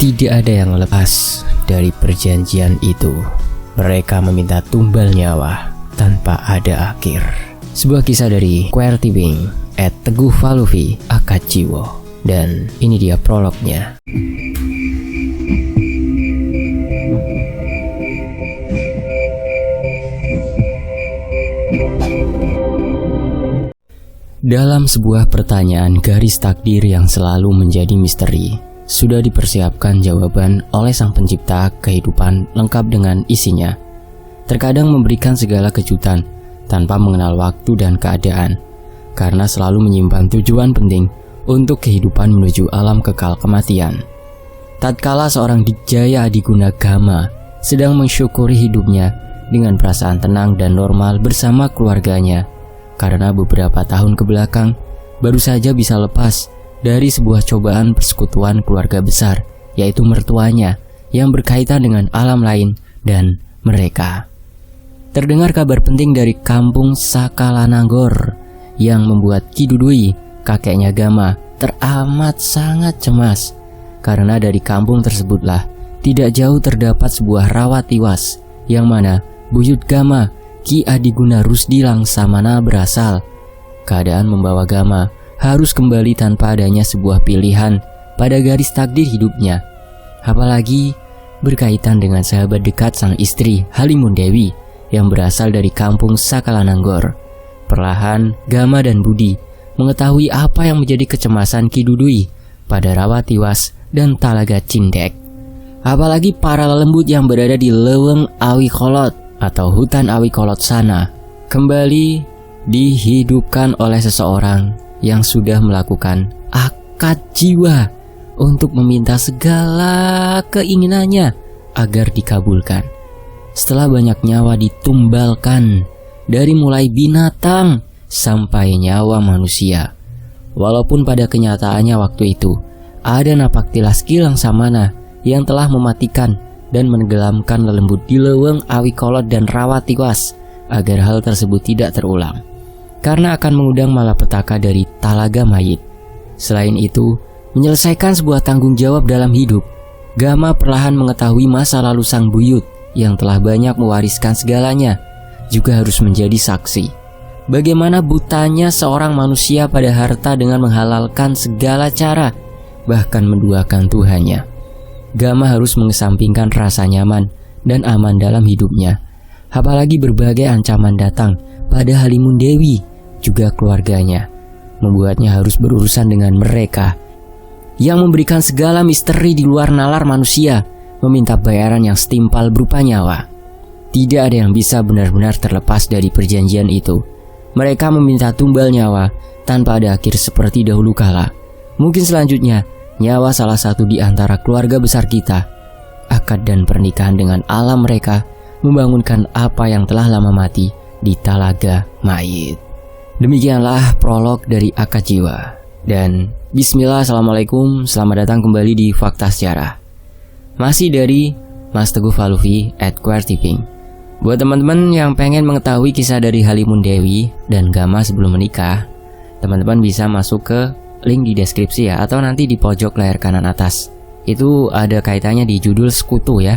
tidak ada yang lepas dari perjanjian itu. Mereka meminta tumbal nyawa tanpa ada akhir. Sebuah kisah dari QWERTY @Teguh Falufi Akajiwo. Dan ini dia prolognya. Dalam sebuah pertanyaan garis takdir yang selalu menjadi misteri, sudah dipersiapkan jawaban oleh Sang Pencipta kehidupan lengkap dengan isinya. Terkadang memberikan segala kejutan tanpa mengenal waktu dan keadaan, karena selalu menyimpan tujuan penting untuk kehidupan menuju alam kekal kematian. Tatkala seorang Dijaya Adiguna Gama sedang mensyukuri hidupnya dengan perasaan tenang dan normal bersama keluarganya, karena beberapa tahun kebelakang baru saja bisa lepas dari sebuah cobaan persekutuan keluarga besar, yaitu mertuanya yang berkaitan dengan alam lain dan mereka. Terdengar kabar penting dari kampung Sakalananggor yang membuat Ki Dudui, kakeknya Gama, teramat sangat cemas, karena dari kampung tersebutlah tidak jauh terdapat sebuah rawa tiwas yang mana buyut Gama, Ki Adiguna Rusdi Langsamana berasal. Keadaan membawa Gama harus kembali tanpa adanya sebuah pilihan pada garis takdir hidupnya, apalagi berkaitan dengan sahabat dekat sang istri Halimun Dewi yang berasal dari kampung Sakalananggor. Perlahan Gama dan Budi mengetahui apa yang menjadi kecemasan Ki Dudui pada rawa tiwas dan Talaga Cindek. Apalagi para lelembut yang berada di Leweng Awikolot atau hutan Awikolot sana kembali dihidupkan oleh seseorang yang sudah melakukan akad jiwa untuk meminta segala keinginannya agar dikabulkan. Setelah banyak nyawa ditumbalkan dari mulai binatang sampai nyawa manusia, walaupun pada kenyataannya waktu itu ada napak tilas Ki Langsamana yang telah mematikan dan menenggelamkan lelembut di Leweng Awikolot dan rawa tiwas agar hal tersebut tidak terulang, karena akan mengundang malapetaka dari Talaga Mayit. Selain itu, menyelesaikan sebuah tanggung jawab dalam hidup, Gama perlahan mengetahui masa lalu sang buyut yang telah banyak mewariskan segalanya juga harus menjadi saksi bagaimana butanya seorang manusia pada harta dengan menghalalkan segala cara, bahkan menduakan Tuhannya. Gama harus mengesampingkan rasa nyaman dan aman dalam hidupnya, apalagi berbagai ancaman datang pada Halimun Dewi juga keluarganya, membuatnya harus berurusan dengan mereka yang memberikan segala misteri di luar nalar manusia, meminta bayaran yang setimpal berupa nyawa. Tidak ada yang bisa benar-benar terlepas dari perjanjian itu. Mereka meminta tumbal nyawa tanpa ada akhir seperti dahulu kala. Mungkin selanjutnya, nyawa salah satu di antara keluarga besar kita. Akad dan pernikahan dengan alam mereka membangunkan apa yang telah lama mati di Talaga Mayit. Demikianlah prolog dari Akad Jiwa. Dan bismillah, assalamualaikum, selamat datang kembali di Fakta Sejarah. Masih dari Mas Teguh Falufi @QWERTY. Buat teman-teman yang pengen mengetahui kisah dari Halimun Dewi dan Gama sebelum menikah, teman-teman bisa masuk ke link di deskripsi ya, atau nanti di pojok layar kanan atas. Itu ada kaitannya di judul Sekutu ya.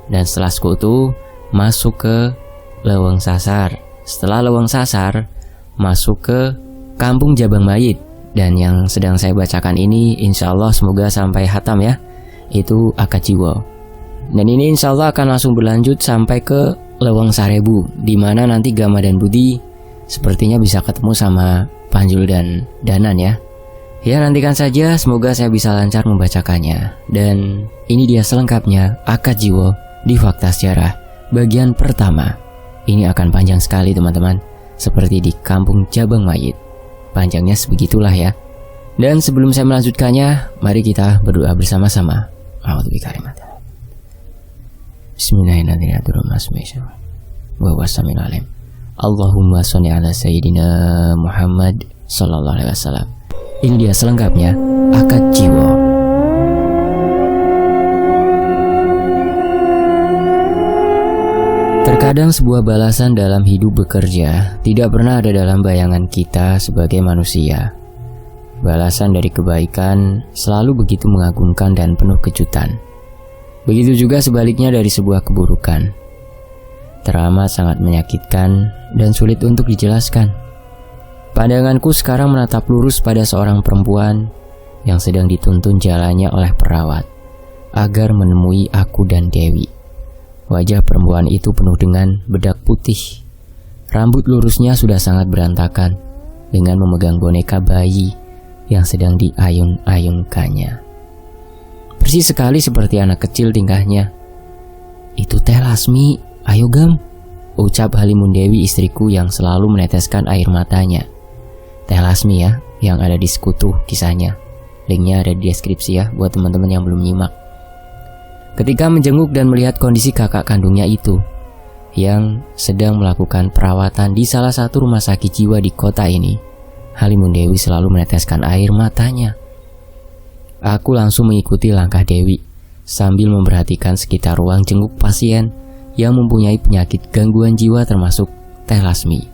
Dan setelah Sekutu, masuk ke Leweng Sasar. Setelah Leweng Sasar, masuk ke Kampung Jabang Mayit. Dan yang sedang saya bacakan ini insya Allah semoga sampai hatam ya, itu Akad Jiwa. Dan ini insya Allah akan langsung berlanjut sampai ke Leweng Sarebu, di mana nanti Gama dan Budi sepertinya bisa ketemu sama Panjul dan Danan ya. Ya, nantikan saja, semoga saya bisa lancar membacakannya. Dan ini dia selengkapnya Akad Jiwa di Fakta Sejarah bagian pertama. Ini akan panjang sekali teman-teman, seperti di Kampung Jabang Mayit. Panjangnya sebegitulah ya. Dan sebelum saya melanjutkannya, mari kita berdoa bersama-sama. A'udzubillahi Bismillahirrahmanirrahim. Wa wassamil alim. Allahumma sholli ala sayyidina Muhammad sallallahu alaihi wasallam. Ini dia selengkapnya Akad Jiwa. Terkadang sebuah balasan dalam hidup bekerja tidak pernah ada dalam bayangan kita sebagai manusia. Balasan dari kebaikan selalu begitu mengagumkan dan penuh kejutan. Begitu juga sebaliknya dari sebuah keburukan. Teramat sangat menyakitkan dan sulit untuk dijelaskan. Pandanganku sekarang menatap lurus pada seorang perempuan yang sedang dituntun jalannya oleh perawat agar menemui aku dan Dewi. Wajah perempuan itu penuh dengan bedak putih. Rambut lurusnya sudah sangat berantakan dengan memegang boneka bayi yang sedang diayun-ayunkannya. Persis sekali seperti anak kecil tingkahnya. "Itu Teh Lasmi, ayo Gam," ucap Halimun Dewi istriku yang selalu meneteskan air matanya. Teh Lasmi ya, yang ada di Sekutu kisahnya. Linknya ada di deskripsi ya buat teman-teman yang belum nyimak. Ketika menjenguk dan melihat kondisi kakak kandungnya itu yang sedang melakukan perawatan di salah satu rumah sakit jiwa di kota ini, Halimun Dewi selalu meneteskan air matanya. Aku langsung mengikuti langkah Dewi sambil memperhatikan sekitar ruang jenguk pasien yang mempunyai penyakit gangguan jiwa termasuk Teh Lasmi.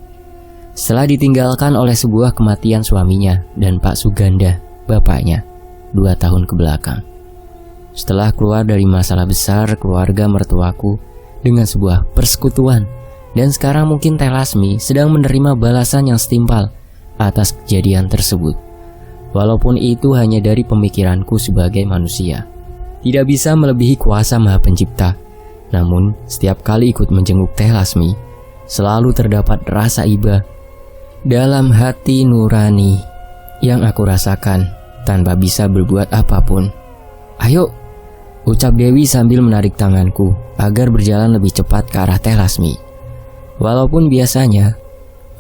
Setelah ditinggalkan oleh sebuah kematian suaminya dan Pak Suganda, bapaknya, 2 tahun ke belakang. Setelah keluar dari masalah besar keluarga mertuaku dengan sebuah persekutuan, dan sekarang mungkin Teh Lasmi sedang menerima balasan yang setimpal atas kejadian tersebut. Walaupun itu hanya dari pemikiranku sebagai manusia, tidak bisa melebihi kuasa Maha Pencipta. Namun setiap kali ikut menjenguk Teh Lasmi, selalu terdapat rasa iba dalam hati nurani yang aku rasakan tanpa bisa berbuat apapun. "Ayo," ucap Dewi sambil menarik tanganku agar berjalan lebih cepat ke arah Teh Lasmi. Walaupun biasanya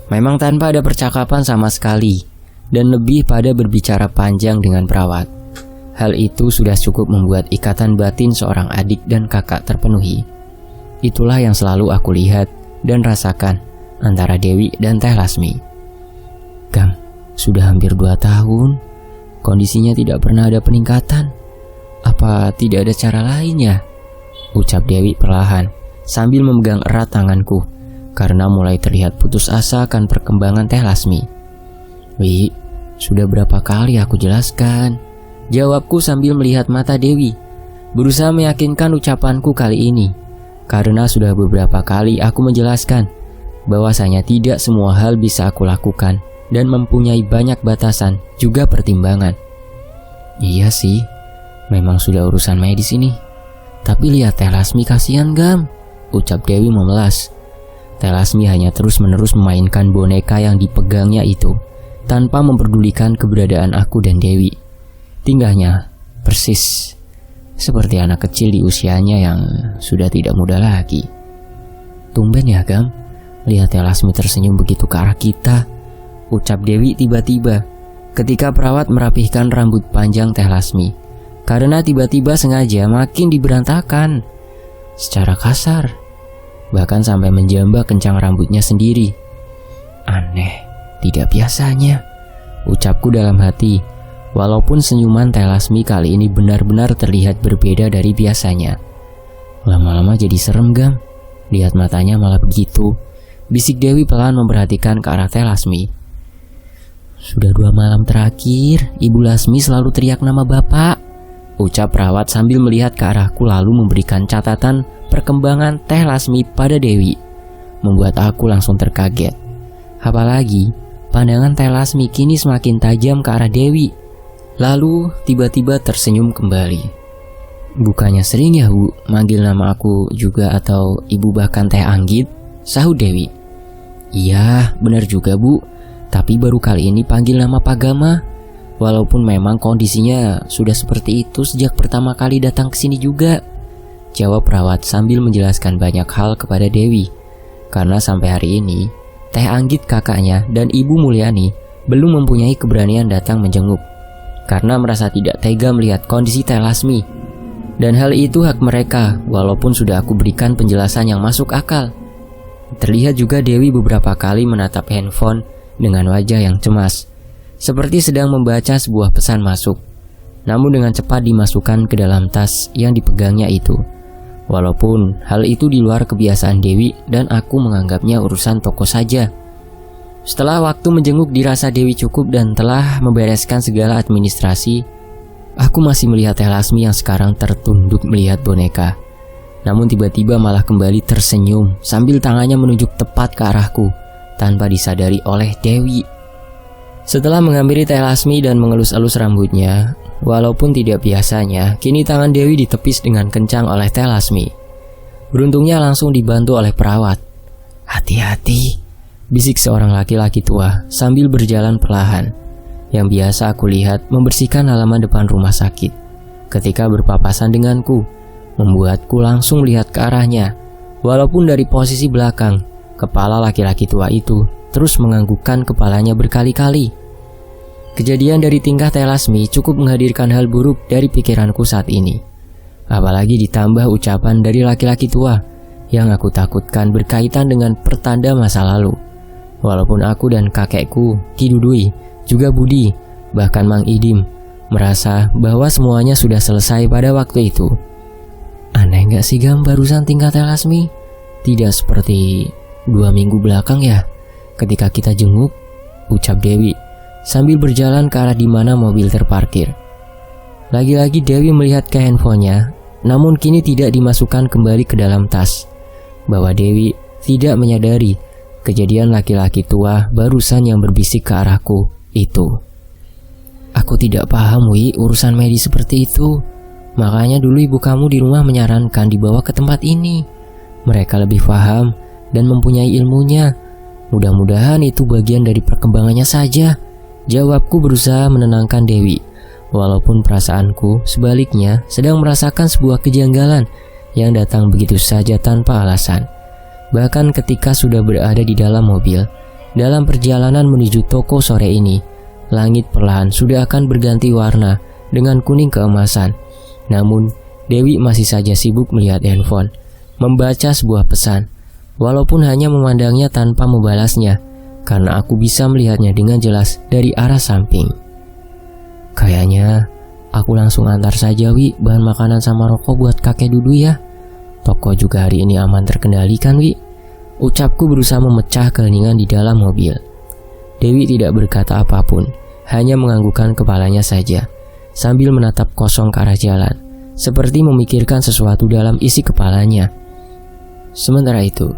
memang tanpa ada percakapan sama sekali dan lebih pada berbicara panjang dengan perawat, hal itu sudah cukup membuat ikatan batin seorang adik dan kakak terpenuhi. Itulah yang selalu aku lihat dan rasakan antara Dewi dan Teh Lasmi. "Gam, sudah hampir 2 tahun, kondisinya tidak pernah ada peningkatan. Apa tidak ada cara lainnya?" ucap Dewi perlahan sambil memegang erat tanganku karena mulai terlihat putus asa akan perkembangan Teh Lasmi. "Wi, sudah berapa kali aku jelaskan?" jawabku sambil melihat mata Dewi, berusaha meyakinkan ucapanku kali ini. Karena sudah beberapa kali aku menjelaskan bahwasanya tidak semua hal bisa aku lakukan dan mempunyai banyak batasan juga pertimbangan. "Iya sih, memang sudah urusan medis ini. Tapi lihat Teh Lasmi, kasihan Gam," ucap Dewi memelas. Teh Lasmi hanya terus-menerus memainkan boneka yang dipegangnya itu tanpa memperdulikan keberadaan aku dan Dewi. Tingkahnya persis seperti anak kecil di usianya yang sudah tidak muda lagi. "Tumben ya Gam, lihat Teh Lasmi tersenyum begitu ke arah kita," ucap Dewi tiba-tiba ketika perawat merapihkan rambut panjang Teh Lasmi. Karena tiba-tiba sengaja makin diberantakan secara kasar, bahkan sampai menjambak kencang rambutnya sendiri. "Aneh, tidak biasanya," ucapku dalam hati. Walaupun senyuman Teh Lasmi kali ini benar-benar terlihat berbeda dari biasanya. "Lama-lama jadi serem Gam, lihat matanya malah begitu," bisik Dewi pelan memperhatikan ke arah Teh Lasmi. "Sudah 2 malam terakhir Ibu Lasmi selalu teriak nama Bapak," ucap perawat sambil melihat ke arahku lalu memberikan catatan perkembangan Teh Lasmi pada Dewi. Membuat aku langsung terkaget. Apalagi pandangan Teh Lasmi kini semakin tajam ke arah Dewi. Lalu tiba-tiba tersenyum kembali. "Bukannya sering ya Bu manggil nama aku juga atau Ibu bahkan Teh Anggit?" sahut Dewi. "Iya benar juga Bu, tapi baru kali ini panggil nama Pak Gama. Walaupun memang kondisinya sudah seperti itu sejak pertama kali datang ke sini juga," jawab perawat sambil menjelaskan banyak hal kepada Dewi. Karena sampai hari ini Teh Anggit kakaknya dan Ibu Mulyani belum mempunyai keberanian datang menjenguk karena merasa tidak tega melihat kondisi Teh Lasmi. Dan hal itu hak mereka, walaupun sudah aku berikan penjelasan yang masuk akal. Terlihat juga Dewi beberapa kali menatap handphone dengan wajah yang cemas, seperti sedang membaca sebuah pesan masuk, namun dengan cepat dimasukkan ke dalam tas yang dipegangnya itu. Walaupun hal itu di luar kebiasaan Dewi dan aku menganggapnya urusan toko saja. Setelah waktu menjenguk dirasa Dewi cukup dan telah membereskan segala administrasi, aku masih melihat Teh Lasmi yang sekarang tertunduk melihat boneka. Namun tiba-tiba malah kembali tersenyum sambil tangannya menunjuk tepat ke arahku tanpa disadari oleh Dewi. Setelah menghampiri Teh Lasmi dan mengelus-elus rambutnya, walaupun tidak biasanya, kini tangan Dewi ditepis dengan kencang oleh Teh Lasmi. Beruntungnya langsung dibantu oleh perawat. "Hati-hati," bisik seorang laki-laki tua sambil berjalan perlahan, yang biasa aku lihat membersihkan halaman depan rumah sakit. Ketika berpapasan denganku, membuatku langsung melihat ke arahnya. Walaupun dari posisi belakang, kepala laki-laki tua itu terus menganggukkan kepalanya berkali-kali. Kejadian dari tingkah Teh Lasmi cukup menghadirkan hal buruk dari pikiranku saat ini. Apalagi ditambah ucapan dari laki-laki tua yang aku takutkan berkaitan dengan pertanda masa lalu. Walaupun aku dan kakekku, Ki Dudui, juga Budi, bahkan Mang Idim, merasa bahwa semuanya sudah selesai pada waktu itu. Aneh gak sih Gam barusan tingkah Teh Lasmi? Tidak seperti 2 minggu belakang ya, ketika kita jenguk, ucap Dewi sambil berjalan ke arah di mana mobil terparkir. Lagi-lagi Dewi melihat ke handphonenya, namun kini tidak dimasukkan kembali ke dalam tas. Bahwa Dewi tidak menyadari kejadian laki-laki tua barusan yang berbisik ke arahku itu. Aku tidak paham Wi urusan medis seperti itu. Makanya dulu ibu kamu di rumah menyarankan dibawa ke tempat ini. Mereka lebih paham dan mempunyai ilmunya. Mudah-mudahan itu bagian dari perkembangannya saja, jawabku berusaha menenangkan Dewi. Walaupun perasaanku sebaliknya sedang merasakan sebuah kejanggalan yang datang begitu saja tanpa alasan. Bahkan ketika sudah berada di dalam mobil, dalam perjalanan menuju toko sore ini, langit perlahan sudah akan berganti warna dengan kuning keemasan. Namun, Dewi masih saja sibuk melihat handphone, membaca sebuah pesan, walaupun hanya memandangnya tanpa membalasnya, karena aku bisa melihatnya dengan jelas dari arah samping. Kayaknya aku langsung antar saja Wi bahan makanan sama rokok buat kakek Dudu ya. Toko juga hari ini aman terkendali kan Wi? Ucapku berusaha memecah keheningan di dalam mobil. Dewi tidak berkata apapun, hanya menganggukkan kepalanya saja, sambil menatap kosong ke arah jalan, seperti memikirkan sesuatu dalam isi kepalanya. Sementara itu,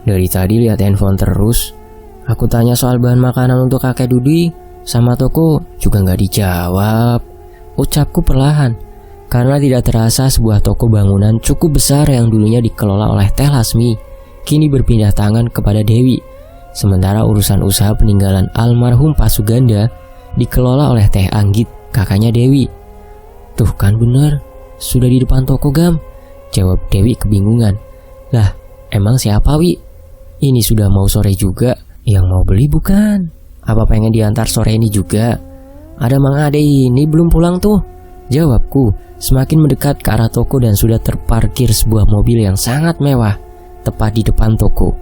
dari tadi lihat handphone terus. Aku tanya soal bahan makanan untuk kakek Dudi sama toko juga nggak dijawab. Ucapku perlahan, karena tidak terasa sebuah toko bangunan cukup besar yang dulunya dikelola oleh Teh Lasmi kini berpindah tangan kepada Dewi. Sementara urusan usaha peninggalan almarhum Pak Suganda dikelola oleh Teh Anggit, kakaknya Dewi. Tuh kan bener, sudah di depan toko Gam, jawab Dewi kebingungan. Lah, emang siapa Wi? Ini sudah mau sore juga, yang mau beli bukan? Apa pengen diantar sore ini juga? Ada Mang Ade ini belum pulang tuh, jawabku semakin mendekat ke arah toko dan sudah terparkir sebuah mobil yang sangat mewah tepat di depan toko.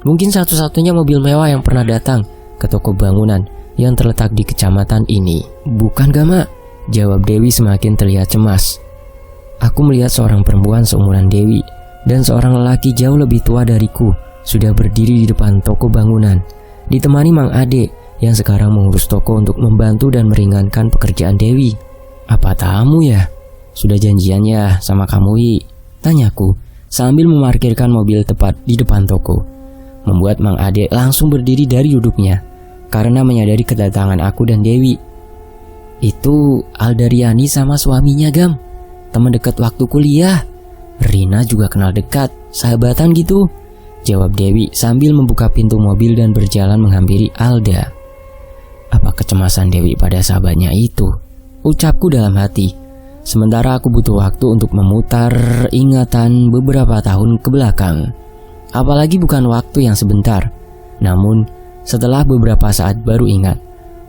Mungkin satu-satunya mobil mewah yang pernah datang ke toko bangunan yang terletak di kecamatan ini. Bukan Gama, jawab Dewi semakin terlihat cemas. Aku melihat seorang perempuan seumuran Dewi dan seorang lelaki jauh lebih tua dariku sudah berdiri di depan toko bangunan, ditemani Mang Ade yang sekarang mengurus toko untuk membantu dan meringankan pekerjaan Dewi. Apa tamu ya? Sudah janjian ya sama kamu Wi? Tanyaku sambil memarkirkan mobil tepat di depan toko. Membuat Mang Ade langsung berdiri dari duduknya karena menyadari kedatangan aku dan Dewi. Itu Aldariani sama suaminya Gam, teman dekat waktu kuliah. Rina juga kenal dekat, sahabatan gitu, jawab Dewi sambil membuka pintu mobil dan berjalan menghampiri Alda. Apa kecemasan Dewi pada sahabatnya itu? Ucapku dalam hati. Sementara aku butuh waktu untuk memutar ingatan beberapa tahun ke belakang. Apalagi bukan waktu yang sebentar. Namun, setelah beberapa saat baru ingat,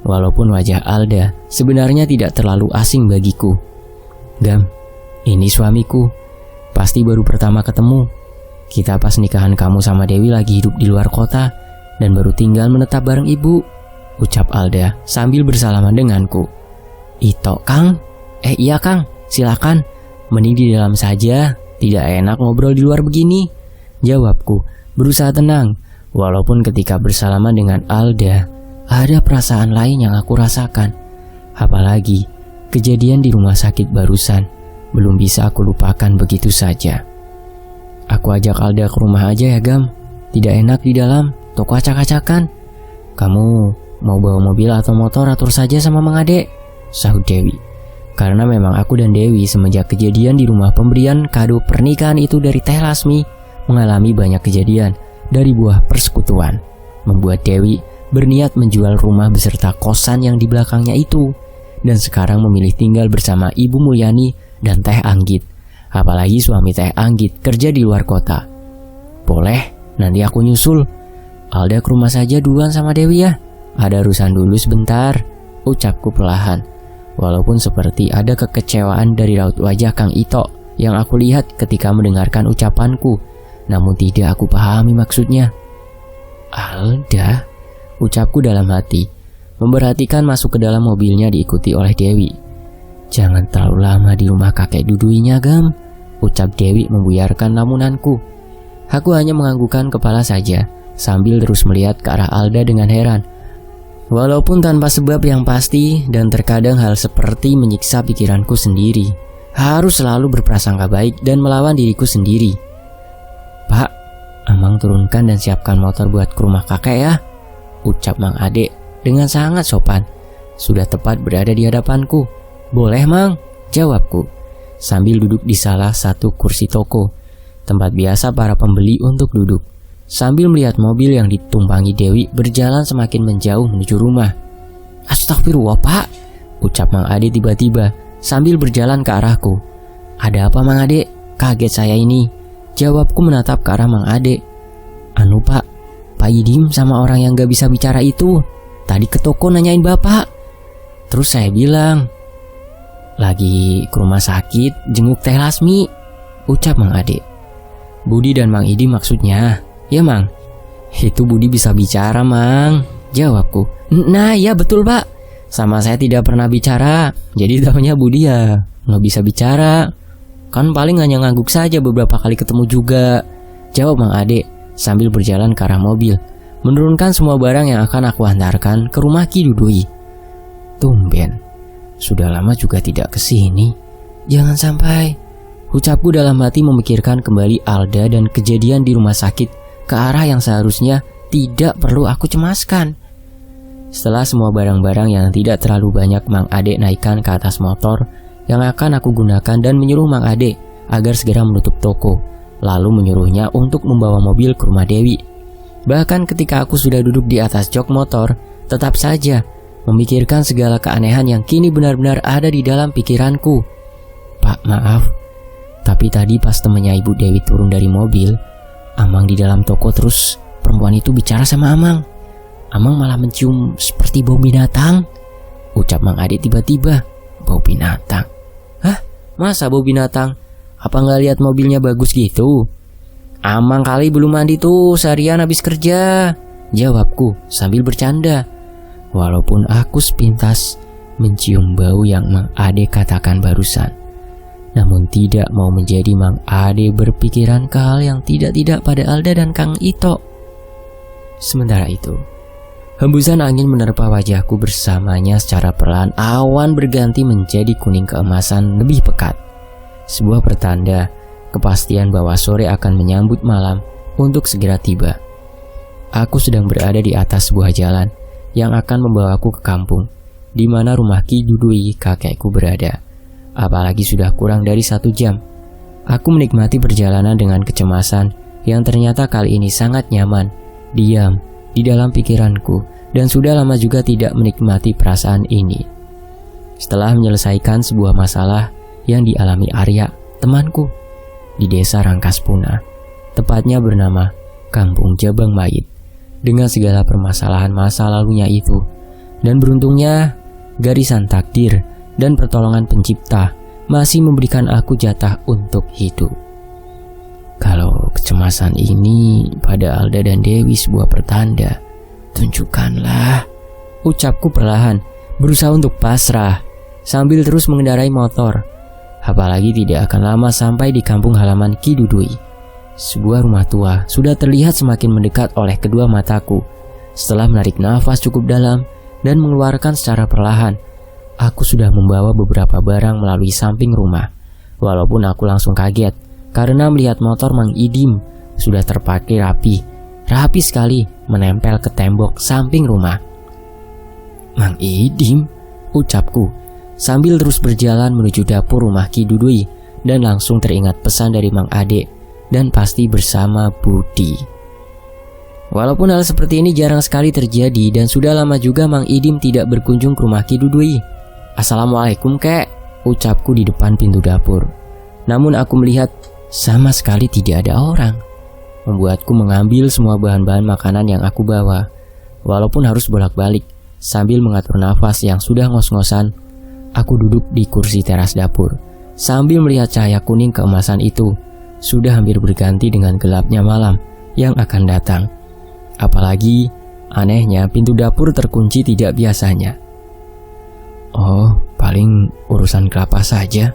walaupun wajah Alda sebenarnya tidak terlalu asing bagiku. Gam, ini suamiku. Pasti baru pertama ketemu. Kita pas nikahan kamu sama Dewi lagi hidup di luar kota dan baru tinggal menetap bareng ibu, ucap Alda sambil bersalaman denganku. Ito Kang? Iya Kang, silakan. Mending di dalam saja, tidak enak ngobrol di luar begini, jawabku berusaha tenang. Walaupun ketika bersalaman dengan Alda, ada perasaan lain yang aku rasakan. Apalagi kejadian di rumah sakit barusan belum bisa aku lupakan begitu saja. Aku ajak Alda ke rumah aja ya Gam. Tidak enak di dalam, toko acak-acakan. Kamu mau bawa mobil atau motor atur saja sama Mang Ade, sahut Dewi. Karena memang aku dan Dewi semenjak kejadian di rumah pemberian kado pernikahan itu dari Teh Lasmi mengalami banyak kejadian dari buah persekutuan, membuat Dewi berniat menjual rumah beserta kosan yang di belakangnya itu, dan sekarang memilih tinggal bersama Ibu Mulyani dan Teh Anggit. Apalagi suami Teh Anggit kerja di luar kota. Boleh, nanti aku nyusul. Alda ke rumah saja duluan sama Dewi ya. Ada urusan dulu sebentar, ucapku perlahan. Walaupun seperti ada kekecewaan dari raut wajah Kang Ito yang aku lihat ketika mendengarkan ucapanku, namun tidak aku pahami maksudnya. Alda, ucapku dalam hati, memperhatikan masuk ke dalam mobilnya diikuti oleh Dewi. Jangan terlalu lama di rumah kakek duduinya Gam, ucap Dewi membuyarkan lamunanku. Aku hanya menganggukkan kepala saja, sambil terus melihat ke arah Alda dengan heran. Walaupun tanpa sebab yang pasti, dan terkadang hal seperti menyiksa pikiranku sendiri. Harus selalu berprasangka baik dan melawan diriku sendiri. Pak, Amang turunkan dan siapkan motor buat ke rumah kakek ya, ucap Mang Ade dengan sangat sopan. Sudah tepat berada di hadapanku. Boleh Mang, jawabku, sambil duduk di salah satu kursi toko, tempat biasa para pembeli untuk duduk, sambil melihat mobil yang ditumpangi Dewi berjalan semakin menjauh menuju rumah. Astagfirullah Pak, ucap Mang Ade tiba-tiba sambil berjalan ke arahku. Ada apa Mang Ade? Kaget saya ini, jawabku menatap ke arah Mang Ade. Anu Pak, Pak Idim sama orang yang gak bisa bicara itu tadi ke toko nanyain Bapak. Terus saya bilang, lagi ke rumah sakit jenguk Teh Lasmi, ucap Mang Ade. Budi dan Mang Idim maksudnya. Ya Mang, itu Budi bisa bicara Mang, jawabku. Nah ya betul Pak, sama saya tidak pernah bicara, jadi taunya Budi ya nggak bisa bicara. Kan paling hanya ngangguk saja beberapa kali ketemu juga, jawab Mang Ade sambil berjalan ke arah mobil, menurunkan semua barang yang akan aku hantarkan ke rumah Ki Dudui. Tumben, sudah lama juga tidak kesini. Jangan sampai, ucapku dalam hati memikirkan kembali Alda dan kejadian di rumah sakit ke arah yang seharusnya tidak perlu aku cemaskan. Setelah semua barang-barang yang tidak terlalu banyak Mang Ade naikkan ke atas motor yang akan aku gunakan dan menyuruh Mang Ade agar segera menutup toko, lalu menyuruhnya untuk membawa mobil ke rumah Dewi. Bahkan ketika aku sudah duduk di atas jok motor, tetap saja memikirkan segala keanehan yang kini benar-benar ada di dalam pikiranku. Pak, maaf, tapi tadi pas temannya Ibu Dewi turun dari mobil, Amang di dalam toko, terus perempuan itu bicara sama Amang. Amang malah mencium seperti bau binatang, ucap Mang Ade tiba-tiba. Bau binatang? Hah? Masa bau binatang? Apa nggak lihat mobilnya bagus gitu? Amang kali belum mandi tuh seharian habis kerja, jawabku sambil bercanda. Walaupun aku sepintas mencium bau yang Mang Ade katakan barusan, namun tidak mau menjadi Mang Ade berpikiran ke hal yang tidak-tidak pada Alda dan Kang Ito. Sementara itu, hembusan angin menerpa wajahku bersamanya secara perlahan. Awan berganti menjadi kuning keemasan lebih pekat. Sebuah pertanda kepastian bahwa sore akan menyambut malam untuk segera tiba. Aku sedang berada di atas sebuah jalan yang akan membawaku ke kampung, di mana rumah Ki Dudui kakekku berada. Apalagi sudah kurang dari 1 jam. Aku menikmati perjalanan dengan kecemasan yang ternyata kali ini sangat nyaman, diam di dalam pikiranku, dan sudah lama juga tidak menikmati perasaan ini. Setelah menyelesaikan sebuah masalah yang dialami Arya, temanku, di desa Rangkaspuna, tepatnya bernama Kampung Jabang Mayit, dengan segala permasalahan masa lalunya itu, dan beruntungnya garisan takdir dan pertolongan pencipta masih memberikan aku jatah untuk hidup. Kalau kecemasan ini pada Alda dan Dewi sebuah pertanda, tunjukkanlah, ucapku perlahan, berusaha untuk pasrah sambil terus mengendarai motor. Apalagi tidak akan lama sampai di kampung halaman Ki Dudui. Sebuah rumah tua sudah terlihat semakin mendekat oleh kedua mataku. Setelah menarik nafas cukup dalam dan mengeluarkan secara perlahan, aku sudah membawa beberapa barang melalui samping rumah. Walaupun aku langsung kaget karena melihat motor Mang Idim sudah terparkir rapi sekali menempel ke tembok samping rumah. Mang Idim, ucapku sambil terus berjalan menuju dapur rumah Ki Dudui dan langsung teringat pesan dari Mang Ade dan pasti bersama Budi. Walaupun hal seperti ini jarang sekali terjadi dan sudah lama juga Mang Idim tidak berkunjung ke rumah Ki Dudui. Assalamualaikum kek, ucapku di depan pintu dapur. Namun aku melihat sama sekali tidak ada orang. Membuatku mengambil semua bahan-bahan makanan yang aku bawa. Walaupun harus bolak-balik sambil mengatur nafas yang sudah ngos-ngosan, aku duduk di kursi teras dapur sambil melihat cahaya kuning keemasan itu sudah hampir berganti dengan gelapnya malam yang akan datang. Apalagi anehnya pintu dapur terkunci tidak biasanya. Oh, paling urusan kelapa saja.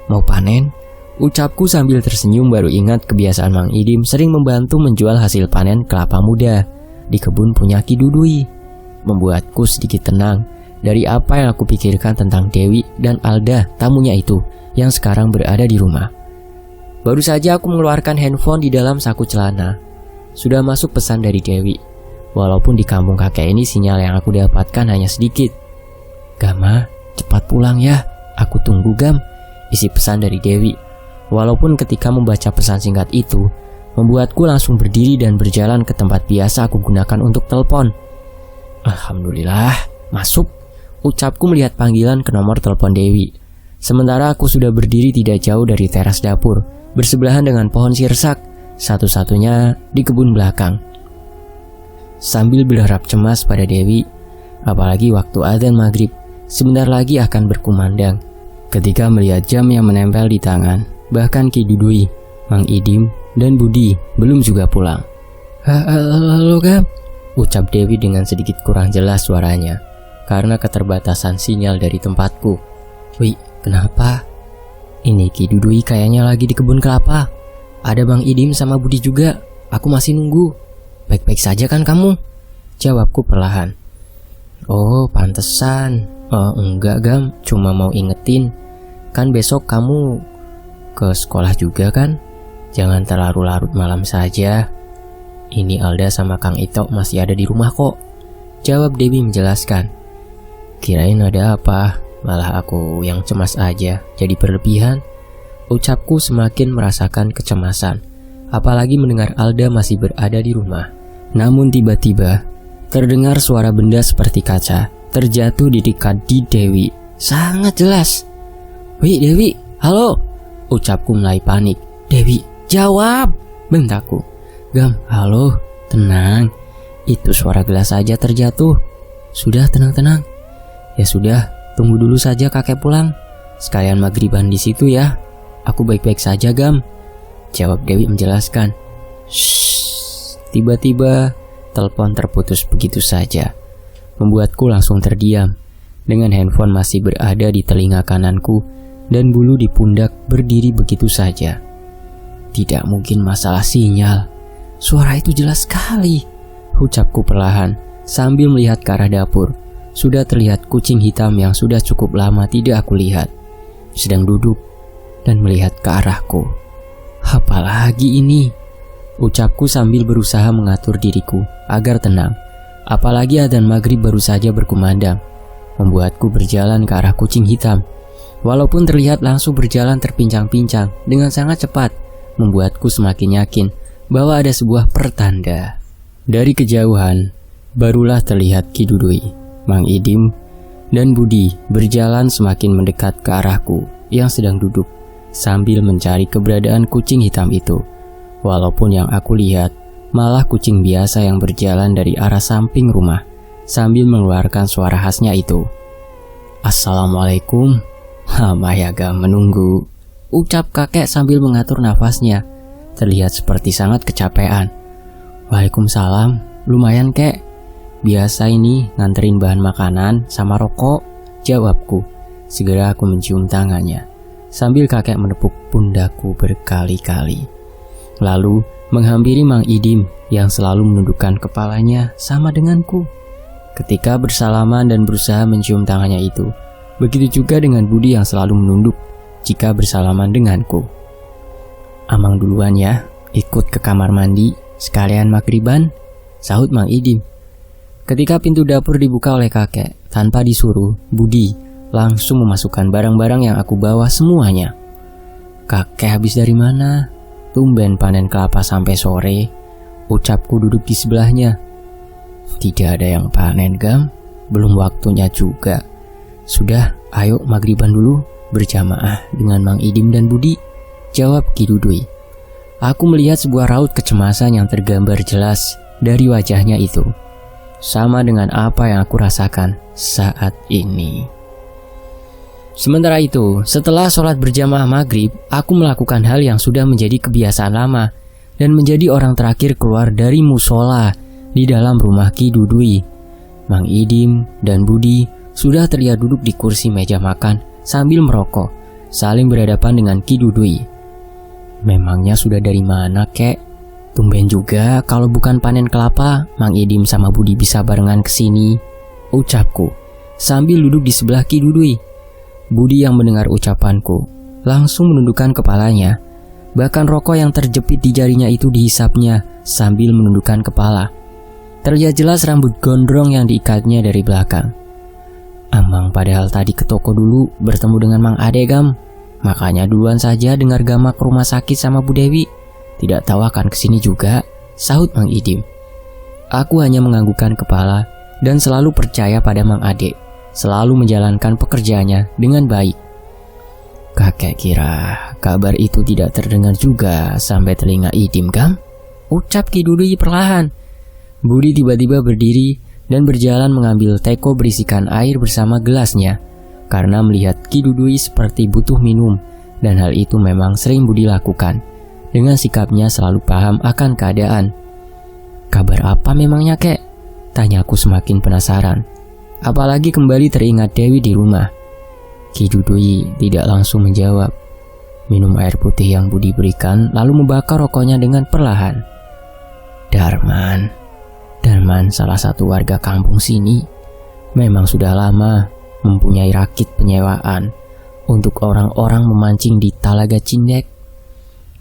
Mau panen? Ucapku sambil tersenyum, baru ingat kebiasaan Mang Idim sering membantu menjual hasil panen kelapa muda di kebun punya Ki Dudui. Membuatku sedikit tenang dari apa yang aku pikirkan tentang Dewi dan Alda, tamunya itu yang sekarang berada di rumah. Baru saja aku mengeluarkan handphone di dalam saku celana. Sudah masuk pesan dari Dewi. Walaupun di kampung kakek ini sinyal yang aku dapatkan hanya sedikit. Gama, cepat pulang ya, aku tunggu Gam, isi pesan dari Dewi. Walaupun ketika membaca pesan singkat itu membuatku langsung berdiri dan berjalan ke tempat biasa aku gunakan untuk telepon. Alhamdulillah, masuk, ucapku melihat panggilan ke nomor telepon Dewi. Sementara aku sudah berdiri tidak jauh dari teras dapur, bersebelahan dengan pohon sirsak, satu-satunya di kebun belakang. Sambil berharap cemas pada Dewi, apalagi waktu adzan maghrib sebentar lagi akan berkumandang. Ketika melihat jam yang menempel di tangan, bahkan Ki Dudui, Mang Idim, dan Budi belum juga pulang. Halo Gam, ucap Dewi dengan sedikit kurang jelas suaranya karena keterbatasan sinyal dari tempatku. Wih, kenapa? Ini Ki Dudui kayaknya lagi di kebun kelapa. Ada Bang Idim sama Budi juga. Aku masih nunggu. Baik-baik saja kan kamu? Jawabku perlahan. Oh, pantesan. Enggak Gam, cuma mau ingetin. Kan besok kamu ke sekolah juga kan? Jangan terlalu larut malam saja. Ini Alda sama Kang Ito masih ada di rumah kok, jawab Dewi menjelaskan. Kirain ada apa, malah aku yang cemas aja, jadi berlebihan. Ucapku semakin merasakan kecemasan, apalagi mendengar Alda masih berada di rumah. Namun tiba-tiba terdengar suara benda seperti kaca terjatuh di dekat di Dewi. Sangat jelas. Wih Dewi, halo, ucapku mulai panik. Dewi, jawab, bentakku. Gam, halo, tenang. Itu suara gelas saja terjatuh. Sudah, tenang-tenang. Ya sudah, tunggu dulu saja kakek pulang. Sekalian maghriban di situ ya. Aku baik-baik saja Gam, jawab Dewi menjelaskan. Shh. Tiba-tiba telepon terputus begitu saja, membuatku langsung terdiam. Dengan handphone masih berada di telinga kananku dan bulu di pundak berdiri begitu saja. Tidak mungkin masalah sinyal. Suara itu jelas sekali, ucapku perlahan sambil melihat ke arah dapur. Sudah terlihat kucing hitam yang sudah cukup lama tidak aku lihat, sedang duduk dan melihat ke arahku. Apalagi ini? Ucapku sambil berusaha mengatur diriku agar tenang. Apalagi adzan maghrib baru saja berkumandang, membuatku berjalan ke arah kucing hitam. Walaupun terlihat langsung berjalan terpincang-pincang dengan sangat cepat, membuatku semakin yakin bahwa ada sebuah pertanda. Dari kejauhan, barulah terlihat Ki Dudui, Mang Idim, dan Budi berjalan semakin mendekat ke arahku yang sedang duduk sambil mencari keberadaan kucing hitam itu. Walaupun yang aku lihat malah kucing biasa yang berjalan dari arah samping rumah sambil mengeluarkan suara khasnya itu. Assalamualaikum. Lama ya Gam menunggu, ucap kakek sambil mengatur nafasnya. Terlihat seperti sangat kecapean. Waalaikumsalam, lumayan kek. Biasa ini nganterin bahan makanan sama rokok, jawabku. Segera aku mencium tangannya sambil kakek menepuk pundakku berkali-kali. lalu menghampiri Mang Idim yang selalu menundukkan kepalanya sama denganku ketika bersalaman dan berusaha mencium tangannya itu. Begitu juga dengan Budi yang selalu menunduk jika bersalaman denganku. "Amang duluan ya, ikut ke kamar mandi sekalian maghriban," sahut Mang Idim. Ketika pintu dapur dibuka oleh kakek, tanpa disuruh, Budi langsung memasukkan barang-barang yang aku bawa semuanya. "Kakek habis dari mana? Tumben panen kelapa sampai sore," ucapku duduk di sebelahnya. "Tidak ada yang panen, Gam. Belum waktunya juga. Sudah, ayo maghriban dulu berjamaah dengan Mang Idim dan Budi," jawab Ki Dudui. Aku melihat sebuah raut kecemasan yang tergambar jelas dari wajahnya itu. Sama dengan apa yang aku rasakan saat ini. Sementara itu, setelah sholat berjamaah maghrib, aku melakukan hal yang sudah menjadi kebiasaan lama dan menjadi orang terakhir keluar dari musola di dalam rumah Ki Dudui. Mang Idim dan Budi sudah terlihat duduk di kursi meja makan sambil merokok, saling berhadapan dengan Ki Dudui. "Memangnya sudah dari mana, kek? Tumben juga kalau bukan panen kelapa, Mang Idim sama Budi bisa barengan kesini," ucapku sambil duduk di sebelah Ki Dudui. Budi yang mendengar ucapanku langsung menundukkan kepalanya. Bahkan rokok yang terjepit di jarinya itu dihisapnya sambil menundukkan kepala. Terlihat jelas rambut gondrong yang diikatnya dari belakang. "Amang padahal tadi ke toko dulu bertemu dengan Mang Ade, Gam. Makanya duluan saja dengar Gama ke rumah sakit sama Bu Dewi. Tidak tahu akan kesini juga," sahut Mang Idim. Aku hanya menganggukkan kepala dan selalu percaya pada Mang Ade, selalu menjalankan pekerjaannya dengan baik. "Kakek kira kabar itu tidak terdengar juga sampai telinga Idim, Gam?" ucap Ki Dudui perlahan. Budi tiba-tiba berdiri dan berjalan mengambil teko berisikan air bersama gelasnya, karena melihat Ki Dudui seperti butuh minum, dan hal itu memang sering Budi lakukan. Dengan sikapnya selalu paham akan keadaan. "Kabar apa memangnya, kek?" tanyaku semakin penasaran. Apalagi kembali teringat Dewi di rumah. Ki Dudui tidak langsung menjawab. Minum air putih yang Budi berikan, lalu membakar rokoknya dengan perlahan. Darman salah satu warga kampung sini, memang sudah lama mempunyai rakit penyewaan untuk orang-orang memancing di Talaga Cindek.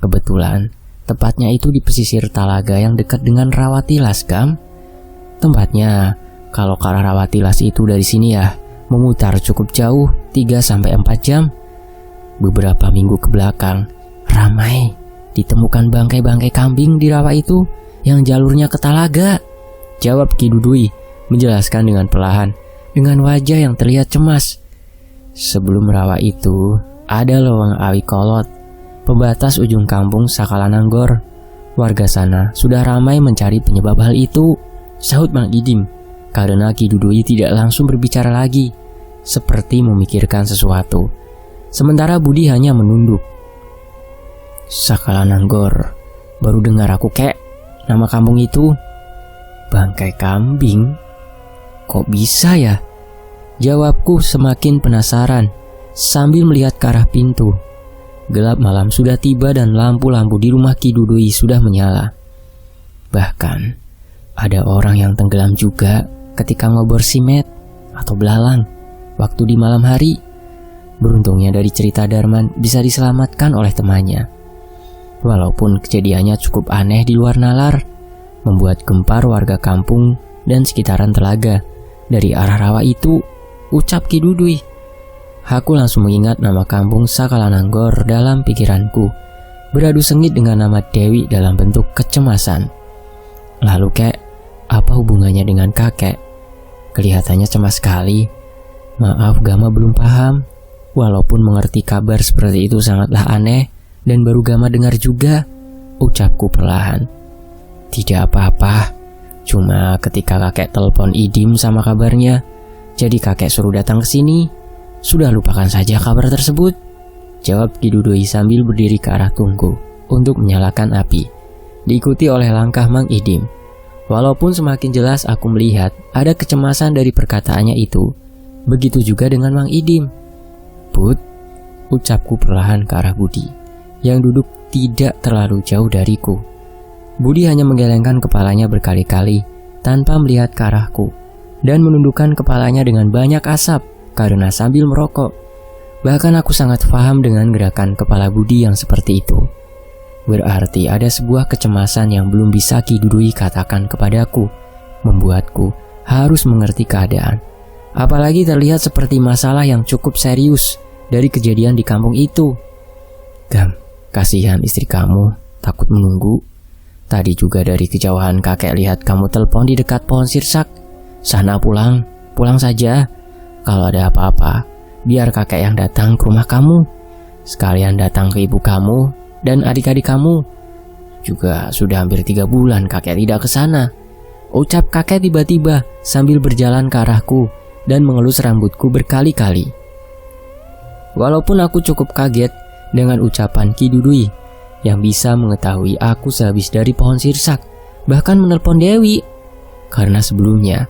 Kebetulan, tepatnya itu di pesisir Talaga yang dekat dengan Rawatilas, Gam. Tempatnya, kalau ke arah Rawatilas itu dari sini ya, memutar cukup jauh, 3-4 jam. Beberapa minggu ke belakang, ramai ditemukan bangkai-bangkai kambing di rawa itu yang jalurnya ke Talaga, jawab Ki Dudui, menjelaskan dengan perlahan, dengan wajah yang terlihat cemas. Sebelum rawa itu, ada Lowang Awi Kolot, pembatas ujung kampung Sakalananggor. Warga sana sudah ramai mencari penyebab hal itu, sahut Mang Idim, karena Ki Dudui tidak langsung berbicara lagi, seperti memikirkan sesuatu. Sementara Budi hanya menunduk. Sakalananggor, baru dengar aku, kek, nama kampung itu. Bangkai kambing? Kok bisa ya? Jawabku semakin penasaran sambil melihat ke arah pintu. Gelap malam sudah tiba dan lampu-lampu di rumah Ki Dudui sudah menyala. Bahkan ada orang yang tenggelam juga ketika ngobor simet atau belalang waktu di malam hari. Beruntungnya dari cerita Darman bisa diselamatkan oleh temannya. Walaupun kejadiannya cukup aneh di luar nalar, membuat gempar warga kampung dan sekitaran Telaga dari arah rawa itu, ucap Ki Dudui. Aku langsung mengingat nama kampung Sakalananggor dalam pikiranku, beradu sengit dengan nama Dewi dalam bentuk kecemasan. Lalu, kek, apa hubungannya dengan kakek? Kelihatannya cemas sekali. Maaf, Gama belum paham. Walaupun mengerti kabar seperti itu sangatlah aneh dan baru Gama dengar juga, ucapku perlahan. Tidak apa-apa, cuma ketika kakek telepon Idim sama kabarnya, jadi kakek suruh datang ke sini. Sudah lupakan saja kabar tersebut, jawab Ki Dudui sambil berdiri ke arah tungku untuk menyalakan api, diikuti oleh langkah Mang Idim. Walaupun semakin jelas aku melihat ada kecemasan dari perkataannya itu, begitu juga dengan Mang Idim. Bud, ucapku perlahan ke arah Budi, yang duduk tidak terlalu jauh dariku. Budi hanya menggelengkan kepalanya berkali-kali tanpa melihat ke arahku dan menundukkan kepalanya dengan banyak asap karena sambil merokok. Bahkan aku sangat paham dengan gerakan kepala Budi yang seperti itu. Berarti ada sebuah kecemasan yang belum bisa Ki Dudui katakan kepadaku, membuatku harus mengerti keadaan. Apalagi terlihat seperti masalah yang cukup serius dari kejadian di kampung itu. Gam, kasihan istri kamu, takut menunggu. Tadi juga dari kejauhan kakek lihat kamu telepon di dekat pohon sirsak. Sana pulang saja. Kalau ada apa-apa, biar kakek yang datang ke rumah kamu. Sekalian datang ke ibu kamu dan adik-adik kamu. Juga sudah hampir 3 bulan kakek tidak ke sana. Ucap kakek tiba-tiba sambil berjalan ke arahku dan mengelus rambutku berkali-kali. Walaupun aku cukup kaget dengan ucapan Ki Dudui yang bisa mengetahui aku sehabis dari pohon sirsak, bahkan menelpon Dewi. Karena sebelumnya,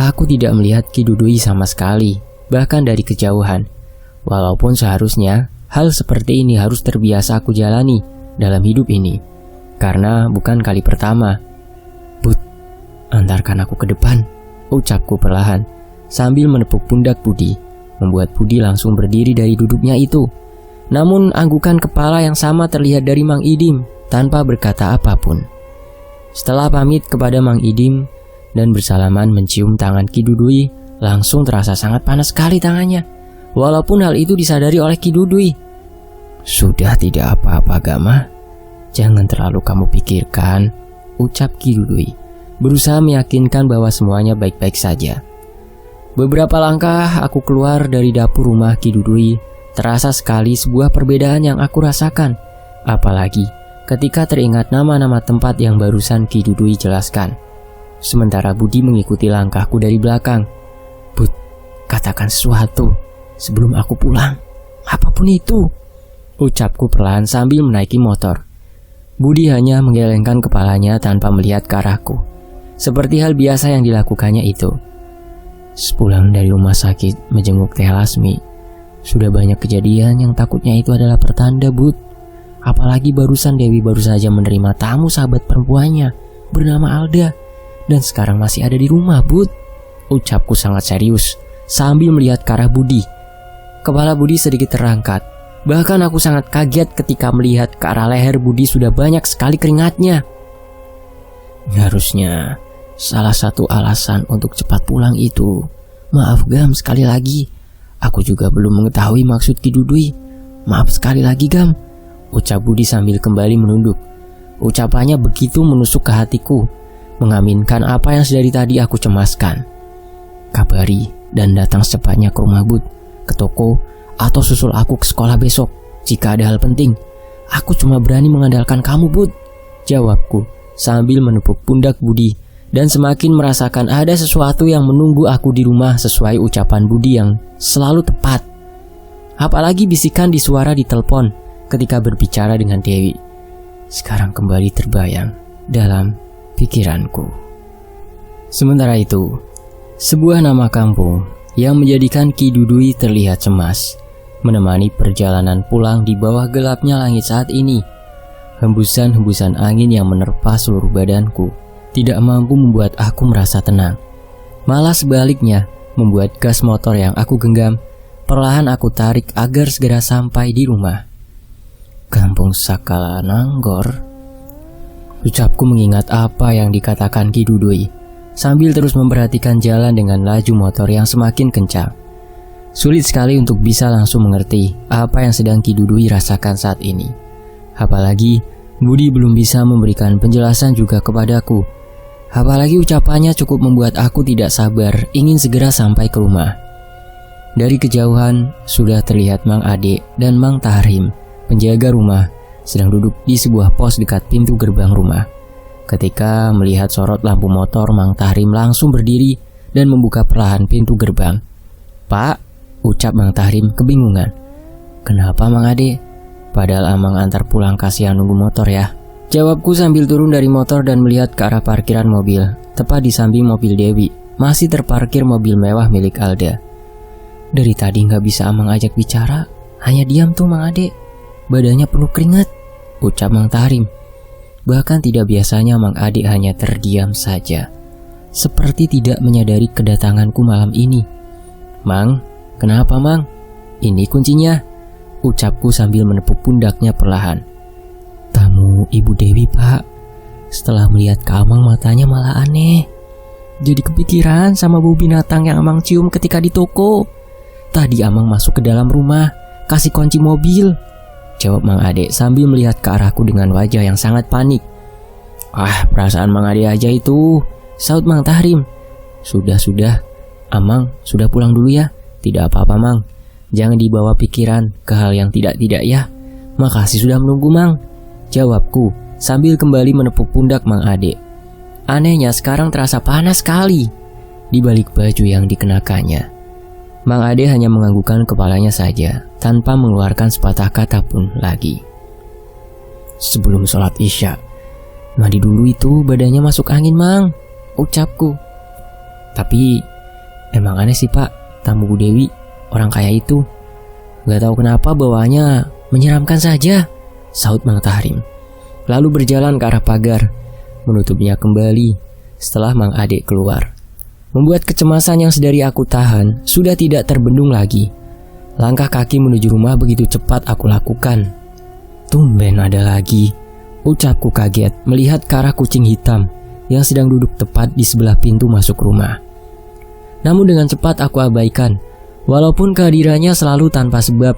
aku tidak melihat Ki Dudui sama sekali, bahkan dari kejauhan. Walaupun seharusnya hal seperti ini harus terbiasa aku jalani dalam hidup ini. Karena bukan kali pertama. Bud, antarkan aku ke depan, ucapku perlahan, sambil menepuk pundak Budi, membuat Budi langsung berdiri dari duduknya itu. Namun anggukan kepala yang sama terlihat dari Mang Idim tanpa berkata apapun. Setelah pamit kepada Mang Idim dan bersalaman mencium tangan Ki Dudui, langsung terasa sangat panas sekali tangannya. Walaupun hal itu disadari oleh Ki Dudui. Sudah tidak apa-apa Gama, jangan terlalu kamu pikirkan, ucap Ki Dudui, berusaha meyakinkan bahwa semuanya baik-baik saja. Beberapa langkah aku keluar dari dapur rumah Ki Dudui. Terasa sekali sebuah perbedaan yang aku rasakan, apalagi ketika teringat nama-nama tempat yang barusan Ki Dudui jelaskan. Sementara Budi mengikuti langkahku dari belakang. Bud, katakan sesuatu sebelum aku pulang, apapun itu, ucapku perlahan sambil menaiki motor. Budi hanya menggelengkan kepalanya tanpa melihat ke arahku, seperti hal biasa yang dilakukannya itu. Sepulang dari rumah sakit menjenguk Teh Lasmi, sudah banyak kejadian yang takutnya itu adalah pertanda, Bud. Apalagi barusan Dewi baru saja menerima tamu sahabat perempuannya bernama Alda, dan sekarang masih ada di rumah, Bud, ucapku sangat serius sambil melihat ke arah Budi. Kepala Budi sedikit terangkat. Bahkan aku sangat kaget ketika melihat ke arah leher Budi sudah banyak sekali keringatnya. Harusnya salah satu alasan untuk cepat pulang itu. Maaf Gam, sekali lagi. Aku juga belum mengetahui maksud Ki Dudui. Maaf sekali lagi Gam, ucap Budi sambil kembali menunduk. Ucapannya begitu menusuk ke hatiku, mengaminkan apa yang sedari tadi aku cemaskan. Kabari dan datang secepatnya ke rumah Bud, ke toko, atau susul aku ke sekolah besok. Jika ada hal penting, aku cuma berani mengandalkan kamu, Bud, jawabku sambil menepuk pundak Budi dan semakin merasakan ada sesuatu yang menunggu aku di rumah sesuai ucapan Budi yang selalu tepat. Apalagi bisikan di suara di telepon ketika berbicara dengan Dewi. Sekarang kembali terbayang dalam pikiranku. Sementara itu, sebuah nama kampung yang menjadikan Ki Dudui terlihat cemas menemani perjalanan pulang di bawah gelapnya langit saat ini. Hembusan-hembusan angin yang menerpa seluruh badanku tidak mampu membuat aku merasa tenang. Malah sebaliknya, membuat gas motor yang aku genggam perlahan aku tarik agar segera sampai di rumah. Kampung Sakalananggor, ucapku mengingat apa yang dikatakan Ki Dudui sambil terus memperhatikan jalan dengan laju motor yang semakin kencang. Sulit sekali untuk bisa langsung mengerti apa yang sedang Ki Dudui rasakan saat ini. Apalagi Budi belum bisa memberikan penjelasan juga kepadaku. Apalagi ucapannya cukup membuat aku tidak sabar ingin segera sampai ke rumah. Dari kejauhan sudah terlihat Mang Ade dan Mang Tahrim, penjaga rumah, sedang duduk di sebuah pos dekat pintu gerbang rumah. Ketika melihat sorot lampu motor, Mang Tahrim langsung berdiri dan membuka perlahan pintu gerbang. Pak, ucap Mang Tahrim kebingungan. Kenapa Mang Ade? Padahal Amang antar pulang, kasihan nunggu motor ya, jawabku sambil turun dari motor dan melihat ke arah parkiran mobil. Tepat di samping mobil Dewi masih terparkir mobil mewah milik Alda. Dari tadi gak bisa Amang ajak bicara, hanya diam tuh Mang Ade. Badannya penuh keringat. ucap Mang Tahrim. Bahkan tidak biasanya Mang Ade hanya terdiam saja, seperti tidak menyadari kedatanganku malam ini. Mang, kenapa Mang? Ini kuncinya, ucapku sambil menepuk pundaknya perlahan. Tamu Ibu Dewi, Pak. Setelah melihat ke Amang, matanya malah aneh. Jadi kepikiran sama bau binatang yang Amang cium ketika di toko. Tadi Amang masuk ke dalam rumah, kasih kunci mobil, jawab Mang Ade sambil melihat ke arahku dengan wajah yang sangat panik. Ah, perasaan Mang Ade aja itu, saut Mang Tahrim. Sudah, Amang sudah pulang dulu ya. Tidak apa-apa Mang, jangan dibawa pikiran ke hal yang tidak-tidak ya. Makasih sudah menunggu Mang, jawabku sambil kembali menepuk pundak Mang Ade. Anehnya sekarang terasa panas sekali di balik baju yang dikenakannya. Mang Ade hanya menganggukkan kepalanya saja, tanpa mengeluarkan sepatah kata pun lagi. Sebelum sholat isya, mandi dulu itu badannya masuk angin Mang, ucapku. Tapi emang aneh sih Pak, tamu Bu Dewi, orang kaya itu. Gak tahu kenapa bawaannya menyeramkan saja, saut Mang Tahrim. Lalu berjalan ke arah pagar, menutupnya kembali setelah Mang Ade keluar. Membuat kecemasan yang sedari aku tahan sudah tidak terbendung lagi. Langkah kaki menuju rumah begitu cepat aku lakukan. Tumben ada lagi, ucapku kaget melihat ke arah kucing hitam yang sedang duduk tepat di sebelah pintu masuk rumah. Namun dengan cepat aku abaikan, walaupun kehadirannya selalu tanpa sebab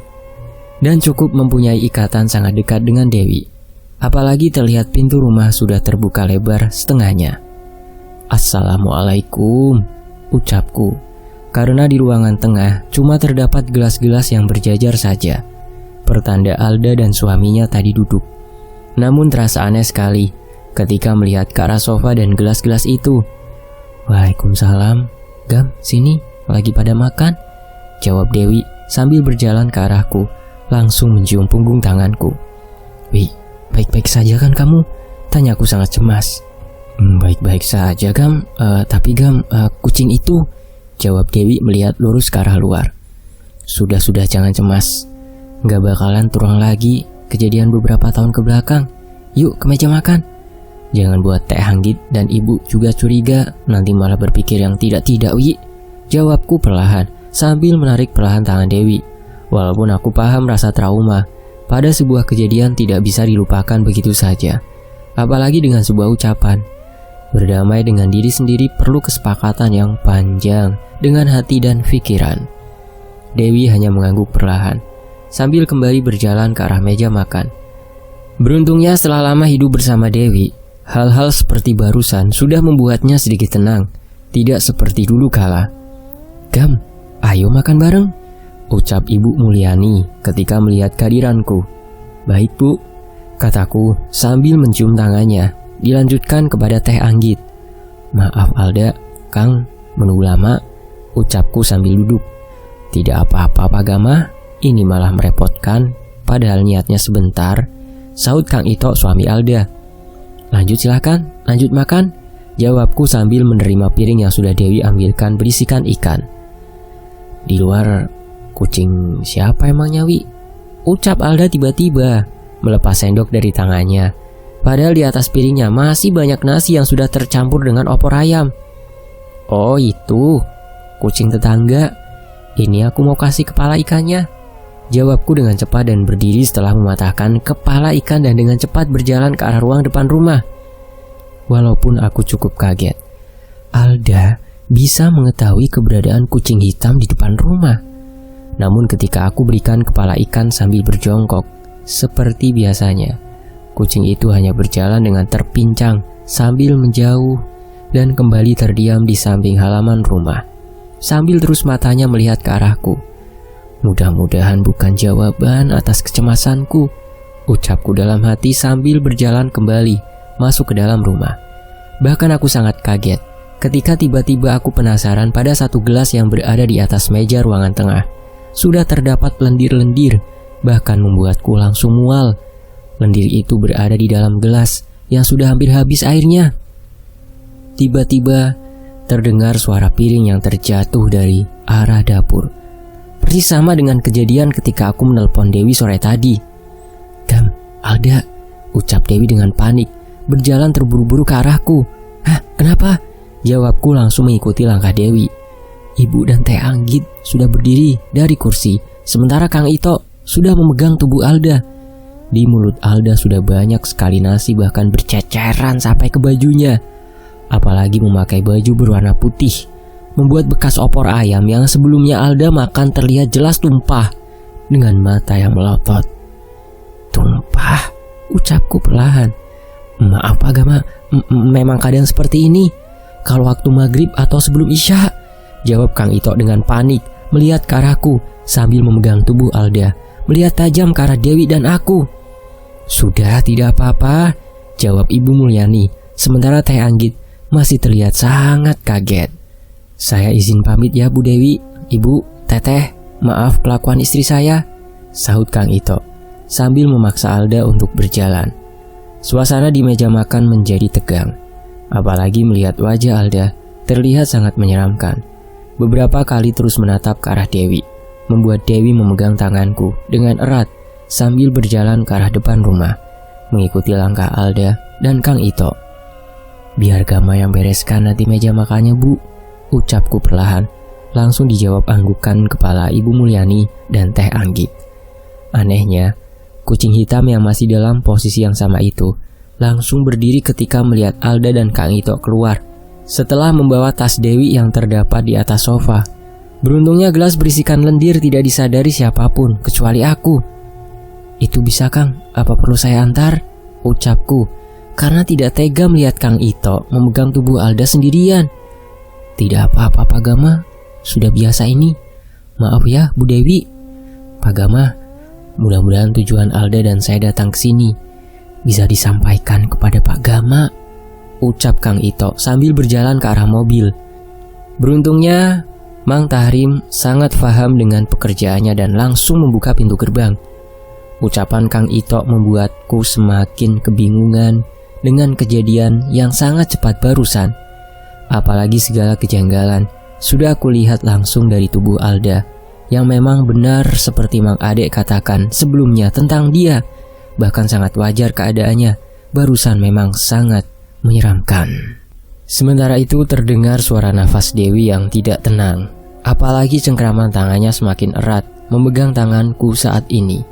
dan cukup mempunyai ikatan sangat dekat dengan Dewi. Apalagi terlihat pintu rumah sudah terbuka lebar setengahnya. Assalamualaikum, ucapku, karena di ruangan tengah cuma terdapat gelas-gelas yang berjajar saja, pertanda Alda dan suaminya tadi duduk. Namun terasa aneh sekali ketika melihat ke arah sofa dan gelas-gelas itu. Waalaikumsalam, Gam, sini, lagi pada makan, jawab Dewi sambil berjalan ke arahku, langsung mencium punggung tanganku. Wih, baik-baik saja kan kamu? Tanyaku sangat cemas. Baik-baik saja Gam, tapi Gam, kucing itu, jawab Dewi melihat lurus ke arah luar. Sudah jangan cemas, gak bakalan terulang lagi kejadian beberapa tahun ke belakang. Yuk ke meja makan. Jangan buat teh hangat dan ibu juga curiga, nanti malah berpikir yang tidak-tidak, Wi, jawabku perlahan sambil menarik perlahan tangan Dewi. Walaupun aku paham rasa trauma pada sebuah kejadian tidak bisa dilupakan begitu saja, apalagi dengan sebuah ucapan. Berdamai dengan diri sendiri perlu kesepakatan yang panjang dengan hati dan pikiran. Dewi hanya mengangguk perlahan sambil kembali berjalan ke arah meja makan. Beruntungnya setelah lama hidup bersama Dewi, hal-hal seperti barusan sudah membuatnya sedikit tenang, tidak seperti dulu kala. Gam, ayo makan bareng, ucap Ibu Mulyani ketika melihat kehadiranku. Baik Bu, kataku sambil mencium tangannya. Dilanjutkan kepada teh anggit. Maaf Alda, Kang, menunggu lama, ucapku sambil duduk. Tidak apa-apa Pak Gama, ini malah merepotkan, padahal niatnya sebentar, saut Kang Ito suami Alda. Lanjut silakan, lanjut makan, jawabku sambil menerima piring yang sudah Dewi ambilkan berisikan ikan. Di luar, kucing siapa emangnya Wi? Ucap Alda tiba-tiba, melepas sendok dari tangannya. Padahal di atas piringnya masih banyak nasi yang sudah tercampur dengan opor ayam. Oh itu, kucing tetangga. Ini aku mau kasih kepala ikannya, jawabku dengan cepat dan berdiri setelah mematahkan kepala ikan dan dengan cepat berjalan ke arah ruang depan rumah. Walaupun aku cukup kaget, Alda bisa mengetahui keberadaan kucing hitam di depan rumah. Namun ketika aku berikan kepala ikan sambil berjongkok, seperti biasanya, kucing itu hanya berjalan dengan terpincang sambil menjauh dan kembali terdiam di samping halaman rumah, sambil terus matanya melihat ke arahku. Mudah-mudahan bukan jawaban atas kecemasanku, ucapku dalam hati sambil berjalan kembali masuk ke dalam rumah. Bahkan aku sangat kaget ketika tiba-tiba aku penasaran pada satu gelas yang berada di atas meja ruangan tengah. Sudah terdapat lendir-lendir, bahkan membuatku langsung mual. Lendir itu berada di dalam gelas yang sudah hampir habis airnya. Tiba-tiba terdengar suara piring yang terjatuh dari arah dapur. Persis sama dengan kejadian ketika aku menelpon Dewi sore tadi. Gam, Alda, ucap Dewi dengan panik, berjalan terburu-buru ke arahku. "Hah, kenapa?" Jawabku langsung mengikuti langkah Dewi. Ibu dan Teh Anggit sudah berdiri dari kursi, sementara Kang Ito sudah memegang tubuh Alda. Di mulut Alda sudah banyak sekali nasi, bahkan berceceran sampai ke bajunya. Apalagi memakai baju berwarna putih, membuat bekas opor ayam yang sebelumnya Alda makan terlihat jelas tumpah dengan mata yang melotot. "Tumpah," ucapku perlahan. "Maaf Agama, memang keadaan seperti ini. Kalau waktu maghrib atau sebelum isya," jawab Kang Ito dengan panik, melihat ke arahku sambil memegang tubuh Alda, melihat tajam ke arah Dewi dan aku. "Sudah, tidak apa-apa," jawab Ibu Mulyani, sementara Teh Anggit masih terlihat sangat kaget. "Saya izin pamit ya Bu Dewi, Ibu, Teteh, maaf kelakuan istri saya," sahut Kang Ito sambil memaksa Alda untuk berjalan. Suasana di meja makan menjadi tegang, apalagi melihat wajah Alda terlihat sangat menyeramkan. Beberapa kali terus menatap ke arah Dewi, membuat Dewi memegang tanganku dengan erat sambil berjalan ke arah depan rumah, mengikuti langkah Alda dan Kang Ito. "Biar Gama yang bereskan nanti meja makannya Bu," ucapku perlahan, langsung dijawab anggukan kepala Ibu Mulyani dan Teh Anggit. Anehnya, kucing hitam yang masih dalam posisi yang sama itu langsung berdiri ketika melihat Alda dan Kang Ito keluar setelah membawa tas Dewi yang terdapat di atas sofa. Beruntungnya gelas berisikan lendir tidak disadari siapapun kecuali aku. "Itu bisa Kang, apa perlu saya antar?" ucapku, karena tidak tega melihat Kang Ito memegang tubuh Alda sendirian. "Tidak apa-apa Pak Gama, sudah biasa ini. Maaf ya Bu Dewi." "Pak Gama, mudah-mudahan tujuan Alda dan saya datang ke sini bisa disampaikan kepada Pak Gama," ucap Kang Ito sambil berjalan ke arah mobil. Beruntungnya Mang Tahrim sangat paham dengan pekerjaannya dan langsung membuka pintu gerbang. Ucapan Kang Ito membuatku semakin kebingungan dengan kejadian yang sangat cepat barusan. Apalagi segala kejanggalan sudah aku lihat langsung dari tubuh Alda, yang memang benar seperti Mang Ade katakan sebelumnya tentang dia. Bahkan sangat wajar keadaannya, barusan memang sangat menyeramkan. Sementara itu terdengar suara nafas Dewi yang tidak tenang. Apalagi cengkraman tangannya semakin erat memegang tanganku saat ini.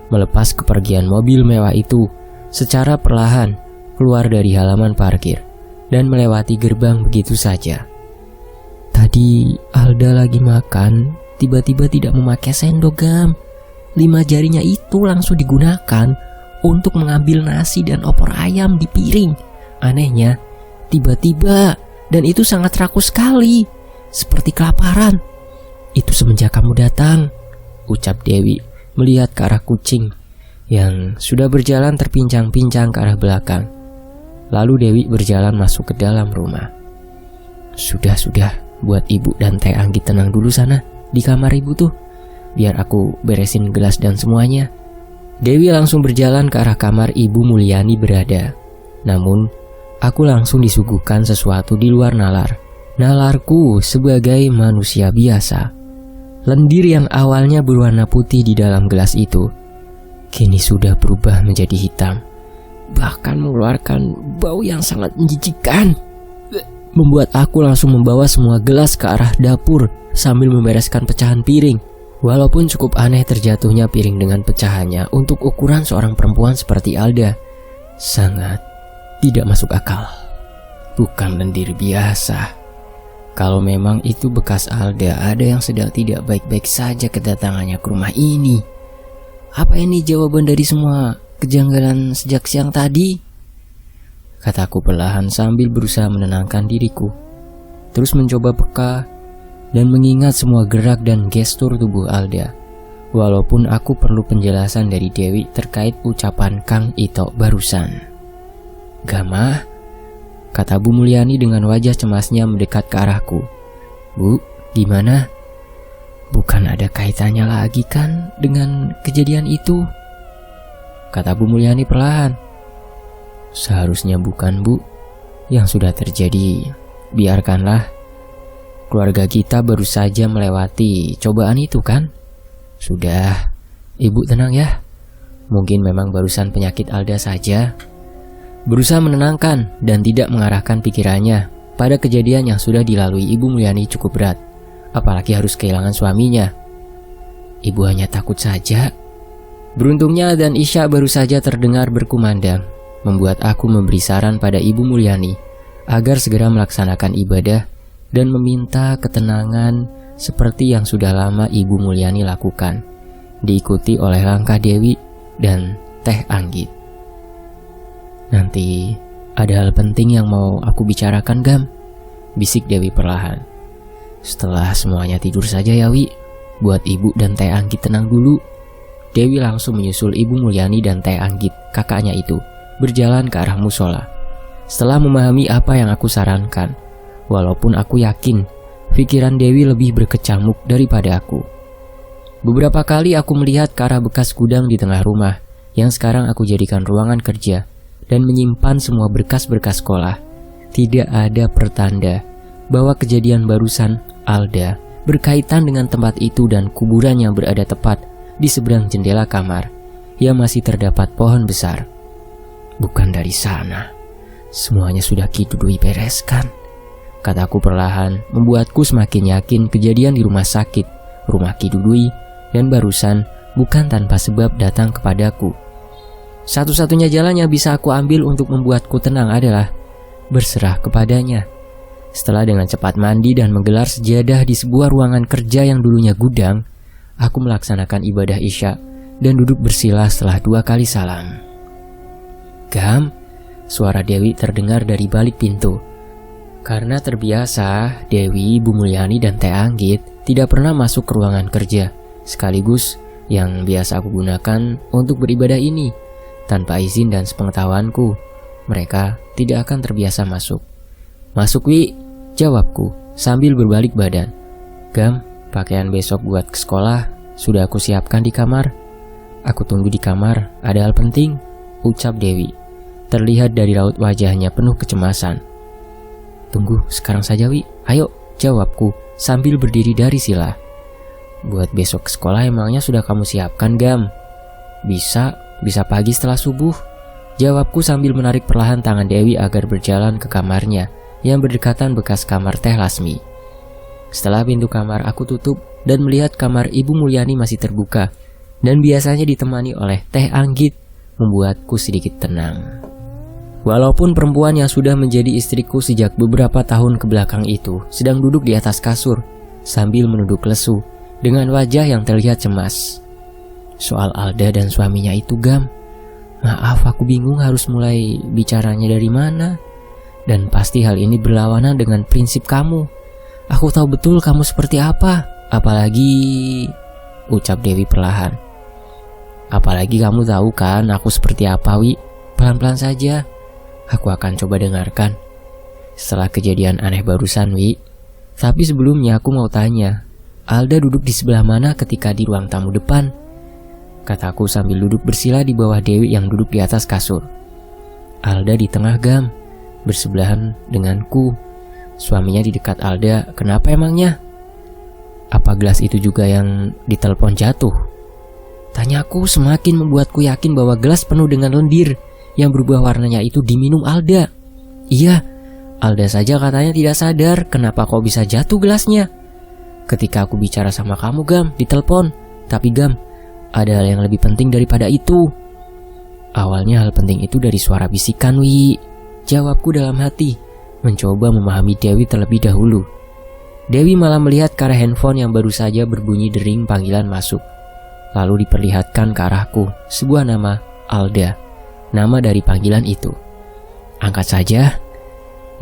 Melepas kepergian mobil mewah itu secara perlahan keluar dari halaman parkir dan melewati gerbang begitu saja. Tadi Alda lagi makan, tiba-tiba tidak memakai sendok Gam. 5 jarinya itu langsung digunakan untuk mengambil nasi dan opor ayam di piring. Anehnya, tiba-tiba, dan itu sangat rakus sekali, seperti kelaparan. "Itu semenjak kamu datang," ucap Dewi melihat ke arah kucing yang sudah berjalan terpincang-pincang ke arah belakang. Lalu Dewi berjalan masuk ke dalam rumah. Sudah, buat Ibu dan Teh Anggit tenang dulu sana di kamar Ibu tuh, biar aku beresin gelas dan semuanya." Dewi langsung berjalan ke arah kamar Ibu Mulyani berada. Namun, aku langsung disuguhkan sesuatu di luar nalar. Nalarku sebagai manusia biasa. Lendir yang awalnya berwarna putih di dalam gelas itu kini sudah berubah menjadi hitam, bahkan mengeluarkan bau yang sangat menjijikkan. Membuat aku langsung membawa semua gelas ke arah dapur sambil membereskan pecahan piring. Walaupun cukup aneh terjatuhnya piring dengan pecahannya untuk ukuran seorang perempuan seperti Alda, sangat tidak masuk akal. Bukan lendir biasa. Kalau memang itu bekas Alda, ada yang sedang tidak baik-baik saja kedatangannya ke rumah ini. Apa ini jawaban dari semua kejanggalan sejak siang tadi? Kataku perlahan sambil berusaha menenangkan diriku. Terus mencoba peka dan mengingat semua gerak dan gestur tubuh Alda. Walaupun aku perlu penjelasan dari Dewi terkait ucapan Kang Ito barusan. "Gama," kata Bu Mulyani dengan wajah cemasnya mendekat ke arahku. "Bu, gimana? Bukan ada kaitannya lagi kan dengan kejadian itu?" kata Bu Mulyani perlahan. "Seharusnya bukan Bu. Yang sudah terjadi, biarkanlah. Keluarga kita baru saja melewati cobaan itu kan? Sudah, Ibu tenang ya. Mungkin memang barusan penyakit Alda saja. Berusaha menenangkan dan tidak mengarahkan pikirannya pada kejadian yang sudah dilalui Ibu Mulyani cukup berat, apalagi harus kehilangan suaminya. Ibu hanya takut saja. Beruntungnya adzan Isya baru saja terdengar berkumandang, membuat aku memberi saran pada Ibu Mulyani agar segera melaksanakan ibadah dan meminta ketenangan seperti yang sudah lama Ibu Mulyani lakukan, diikuti oleh langkah Dewi dan Teh Anggit. "Nanti ada hal penting yang mau aku bicarakan, Gam," bisik Dewi perlahan. "Setelah semuanya tidur saja ya, Wi. Buat Ibu dan Teh Anggit tenang dulu." Dewi langsung menyusul Ibu Mulyani dan Teh Anggit, kakaknya itu, berjalan ke arah musola. Setelah memahami apa yang aku sarankan, walaupun aku yakin pikiran Dewi lebih berkecamuk daripada aku. Beberapa kali aku melihat ke arah bekas gudang di tengah rumah yang sekarang aku jadikan ruangan kerja dan menyimpan semua berkas-berkas sekolah. Tidak ada pertanda bahwa kejadian barusan Alda berkaitan dengan tempat itu dan kuburan yang berada tepat di seberang jendela kamar yang masih terdapat pohon besar. Bukan dari sana. Semuanya sudah Ki Dudui bereskan, kataku perlahan, membuatku semakin yakin kejadian di rumah sakit, rumah Ki Dudui, dan barusan bukan tanpa sebab datang kepadaku. Satu-satunya jalan yang bisa aku ambil untuk membuatku tenang adalah berserah kepadanya. Setelah dengan cepat mandi dan menggelar sejadah di sebuah ruangan kerja yang dulunya gudang, aku melaksanakan ibadah Isya dan duduk bersila setelah 2 kali salam. "Gam," suara Dewi terdengar dari balik pintu. Karena terbiasa, Dewi, Bu Mulyani, dan Teh Anggit tidak pernah masuk ke ruangan kerja, sekaligus yang biasa aku gunakan untuk beribadah ini. Tanpa izin dan sepengetahuanku, mereka tidak akan terbiasa masuk. "Masuk, Wi," jawabku sambil berbalik badan. "Gam, pakaian besok buat ke sekolah sudah aku siapkan di kamar. Aku tunggu di kamar, ada hal penting," ucap Dewi. Terlihat dari raut wajahnya penuh kecemasan. "Tunggu sekarang saja, Wi. Ayo," jawabku sambil berdiri dari sila. "Buat besok ke sekolah emangnya sudah kamu siapkan, Gam?" Bisa pagi setelah subuh," jawabku sambil menarik perlahan tangan Dewi agar berjalan ke kamarnya yang berdekatan bekas kamar Teh Lasmi. Setelah pintu kamar aku tutup dan melihat kamar Ibu Mulyani masih terbuka dan biasanya ditemani oleh Teh Anggit, membuatku sedikit tenang. Walaupun perempuan yang sudah menjadi istriku sejak beberapa tahun kebelakang itu sedang duduk di atas kasur sambil menunduk lesu dengan wajah yang terlihat cemas. Soal Alda dan suaminya itu, Gam, maaf aku bingung harus mulai bicaranya dari mana. Dan pasti hal ini berlawanan dengan prinsip kamu. Aku tahu betul kamu seperti apa. Apalagi, ucap Dewi perlahan. "Apalagi kamu tahu kan aku seperti apa, Wi. Pelan-pelan saja. Aku akan coba dengarkan. Setelah kejadian aneh barusan, Wi. Tapi sebelumnya aku mau tanya, Alda duduk di sebelah mana ketika di ruang tamu depan?" kataku sambil duduk bersila di bawah Dewi yang duduk di atas kasur. "Alda di tengah, Gam, bersebelahan denganku. Suaminya di dekat Alda. Kenapa emangnya? Apa gelas itu juga yang ditelepon jatuh?" Tanyaku semakin membuatku yakin bahwa gelas penuh dengan lendir yang berubah warnanya itu diminum Alda. "Iya, Alda saja katanya tidak sadar kenapa kok bisa jatuh gelasnya. Ketika aku bicara sama kamu, Gam, di telepon. Tapi Gam, ada hal yang lebih penting daripada itu." "Awalnya hal penting itu dari suara bisikan, Wi," jawabku dalam hati, mencoba memahami Dewi terlebih dahulu. Dewi malah melihat ke arah handphone yang baru saja berbunyi dering panggilan masuk. Lalu diperlihatkan ke arahku sebuah nama, Alda, nama dari panggilan itu. "Angkat saja."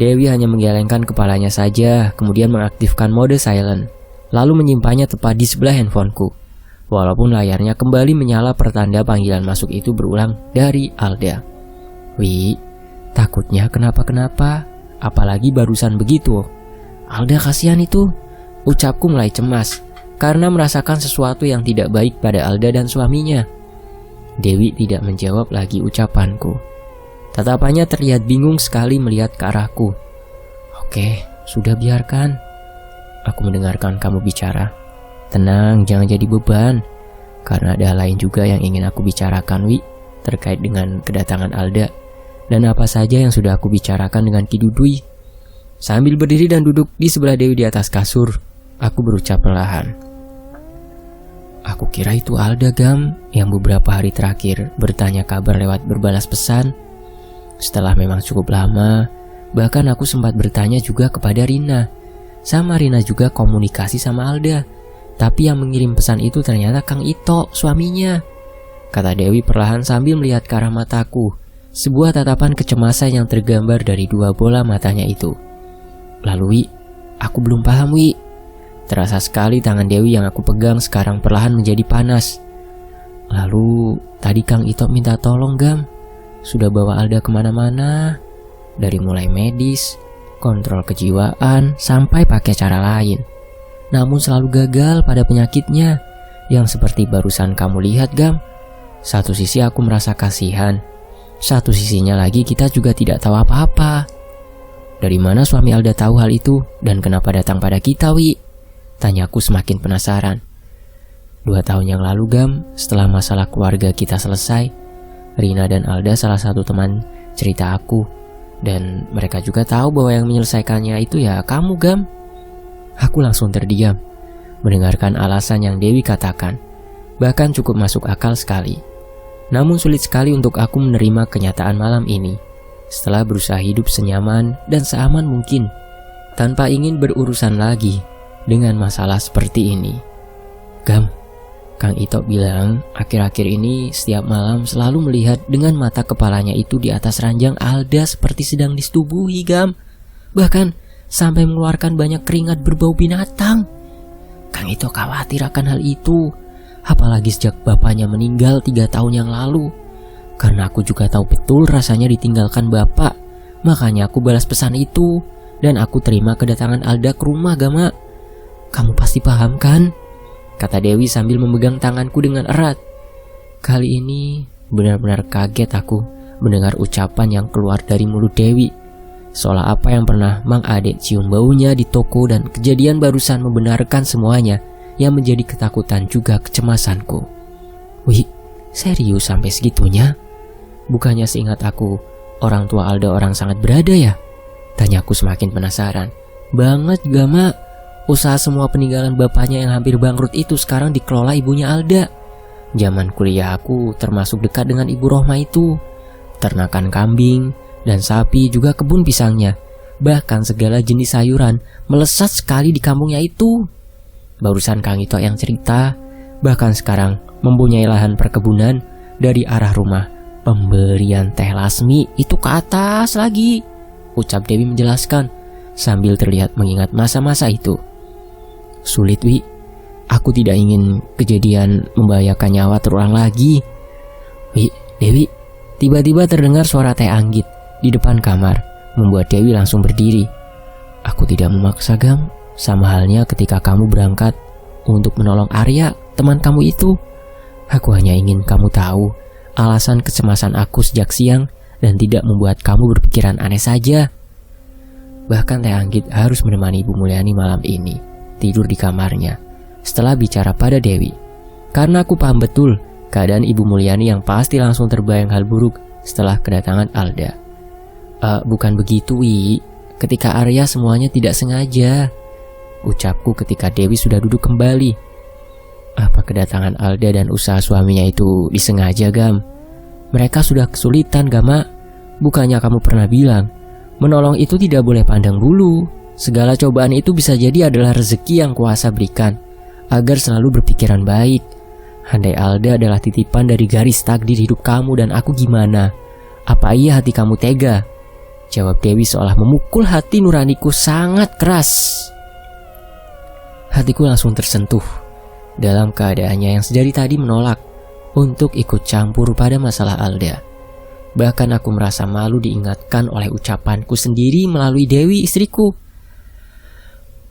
Dewi hanya menggelengkan kepalanya saja, kemudian mengaktifkan mode silent, lalu menyimpannya tepat di sebelah handphoneku. Walaupun layarnya kembali menyala pertanda panggilan masuk itu berulang dari Alda. "Wi, takutnya kenapa-kenapa, apalagi barusan begitu. Alda kasihan itu," ucapku mulai cemas karena merasakan sesuatu yang tidak baik pada Alda dan suaminya. Dewi tidak menjawab lagi ucapanku. Tatapannya terlihat bingung sekali melihat ke arahku. "Oke, sudah biarkan. Aku mendengarkan kamu bicara. Tenang, jangan jadi beban. karena ada lain juga yang ingin aku bicarakan, Wi, terkait dengan kedatangan Alda dan apa saja yang sudah aku bicarakan dengan Ki Dudui. Sambil berdiri dan duduk di sebelah Dewi di atas kasur, aku berucap perlahan. Aku kira itu Alda, Gam, yang beberapa hari terakhir bertanya kabar lewat berbalas pesan. Setelah memang cukup lama, bahkan aku sempat bertanya juga kepada Rina. Sama Rina juga komunikasi sama Alda. Tapi yang mengirim pesan itu ternyata Kang Ito, suaminya, kata Dewi perlahan sambil melihat ke arah mataku. Sebuah tatapan kecemasan yang tergambar dari dua bola matanya itu. Lalu, Wi, aku belum paham, Wi. Terasa sekali tangan Dewi yang aku pegang sekarang perlahan menjadi panas. Lalu, tadi Kang Ito minta tolong, Gam. Sudah bawa Alda kemana-mana. Dari mulai medis, kontrol kejiwaan, sampai pakai cara lain. Namun selalu gagal pada penyakitnya, yang seperti barusan kamu lihat, Gam. Satu sisi aku merasa kasihan, satu sisinya lagi kita juga tidak tahu apa-apa. Dari mana suami Alda tahu hal itu dan kenapa datang pada kita, Wi? Tanyaku semakin penasaran. 2 tahun yang lalu, Gam, setelah masalah keluarga kita selesai, Rina dan Alda salah satu teman cerita aku. Dan mereka juga tahu bahwa yang menyelesaikannya itu ya kamu, Gam. Aku langsung terdiam, mendengarkan alasan yang Dewi katakan. Bahkan cukup masuk akal sekali. Namun sulit sekali untuk aku menerima kenyataan malam ini. Setelah berusaha hidup senyaman dan seaman mungkin, tanpa ingin berurusan lagi dengan masalah seperti ini. Gam, Kang Ito bilang akhir-akhir ini setiap malam selalu melihat dengan mata kepalanya itu di atas ranjang Alda seperti sedang disetubuhi, Gam. Bahkan sampai mengeluarkan banyak keringat berbau binatang. Kang Ito khawatir akan hal itu, apalagi sejak bapaknya meninggal 3 tahun yang lalu. Karena aku juga tahu betul rasanya ditinggalkan bapak, makanya aku balas pesan itu dan aku terima kedatangan Alda ke rumah, Gama. Kamu pasti paham kan? Kata Dewi sambil memegang tanganku dengan erat. Kali ini benar-benar kaget aku mendengar ucapan yang keluar dari mulut Dewi. Seolah apa yang pernah Mang Ade cium baunya di toko dan kejadian barusan membenarkan semuanya yang menjadi ketakutan juga kecemasanku. Wih, serius sampai segitunya? Bukannya seingat aku, orang tua Alda orang sangat berada ya? Tanyaku semakin penasaran. Banget, Gama. Usaha semua peninggalan bapaknya yang hampir bangkrut itu sekarang dikelola ibunya Alda. Zaman kuliah aku termasuk dekat dengan Ibu Rohma itu. Ternakan kambing dan sapi juga kebun pisangnya. Bahkan segala jenis sayuran melesat sekali di kampungnya itu. Barusan Kang Ito yang cerita, bahkan sekarang mempunyai lahan perkebunan dari arah rumah pemberian Teh Lasmi itu ke atas lagi, ucap Dewi menjelaskan sambil terlihat mengingat masa-masa itu. Sulit, Wi. Aku tidak ingin kejadian membahayakan nyawa terulang lagi. Wi, Dewi, tiba-tiba terdengar suara Teh Anggit di depan kamar, membuat Dewi langsung berdiri. Aku tidak memaksa, Gam, sama halnya ketika kamu berangkat untuk menolong Arya, teman kamu itu. Aku hanya ingin kamu tahu alasan kecemasan aku sejak siang dan tidak membuat kamu berpikiran aneh saja. Bahkan Teh Anggit harus menemani Ibu Mulyani malam ini tidur di kamarnya setelah bicara pada Dewi. Karena aku paham betul keadaan Ibu Mulyani yang pasti langsung terbayang hal buruk setelah kedatangan Alda. Bukan begitu, Wi. Ketika Arya semuanya tidak sengaja, ucapku ketika Dewi sudah duduk kembali. Apa kedatangan Alda dan usaha suaminya itu disengaja, Gam? Mereka sudah kesulitan, Gama. Bukannya kamu pernah bilang menolong itu tidak boleh pandang bulu. Segala cobaan itu bisa jadi adalah rezeki yang kuasa berikan, agar selalu berpikiran baik. Andai Alda adalah titipan dari garis takdir hidup kamu dan aku gimana? Apa iya hati kamu tega? Jawab Dewi seolah memukul hati nuraniku sangat keras. Hatiku langsung tersentuh dalam keadaannya yang sedari tadi menolak untuk ikut campur pada masalah Alda. Bahkan aku merasa malu diingatkan oleh ucapanku sendiri melalui Dewi, istriku.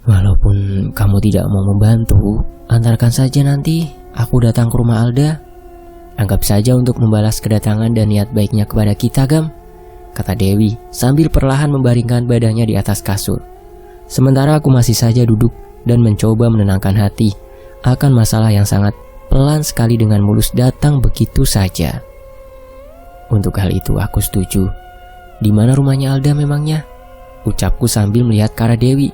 Walaupun kamu tidak mau membantu, antarkan saja nanti aku datang ke rumah Alda. Anggap saja untuk membalas kedatangan dan niat baiknya kepada kita, Gam, kata Dewi sambil perlahan membaringkan badannya di atas kasur. Sementara aku masih saja duduk dan mencoba menenangkan hati akan masalah yang sangat pelan sekali dengan mulus datang begitu saja. Untuk hal itu aku setuju. Di mana rumahnya Alda memangnya? Ucapku sambil melihat ke arah Dewi.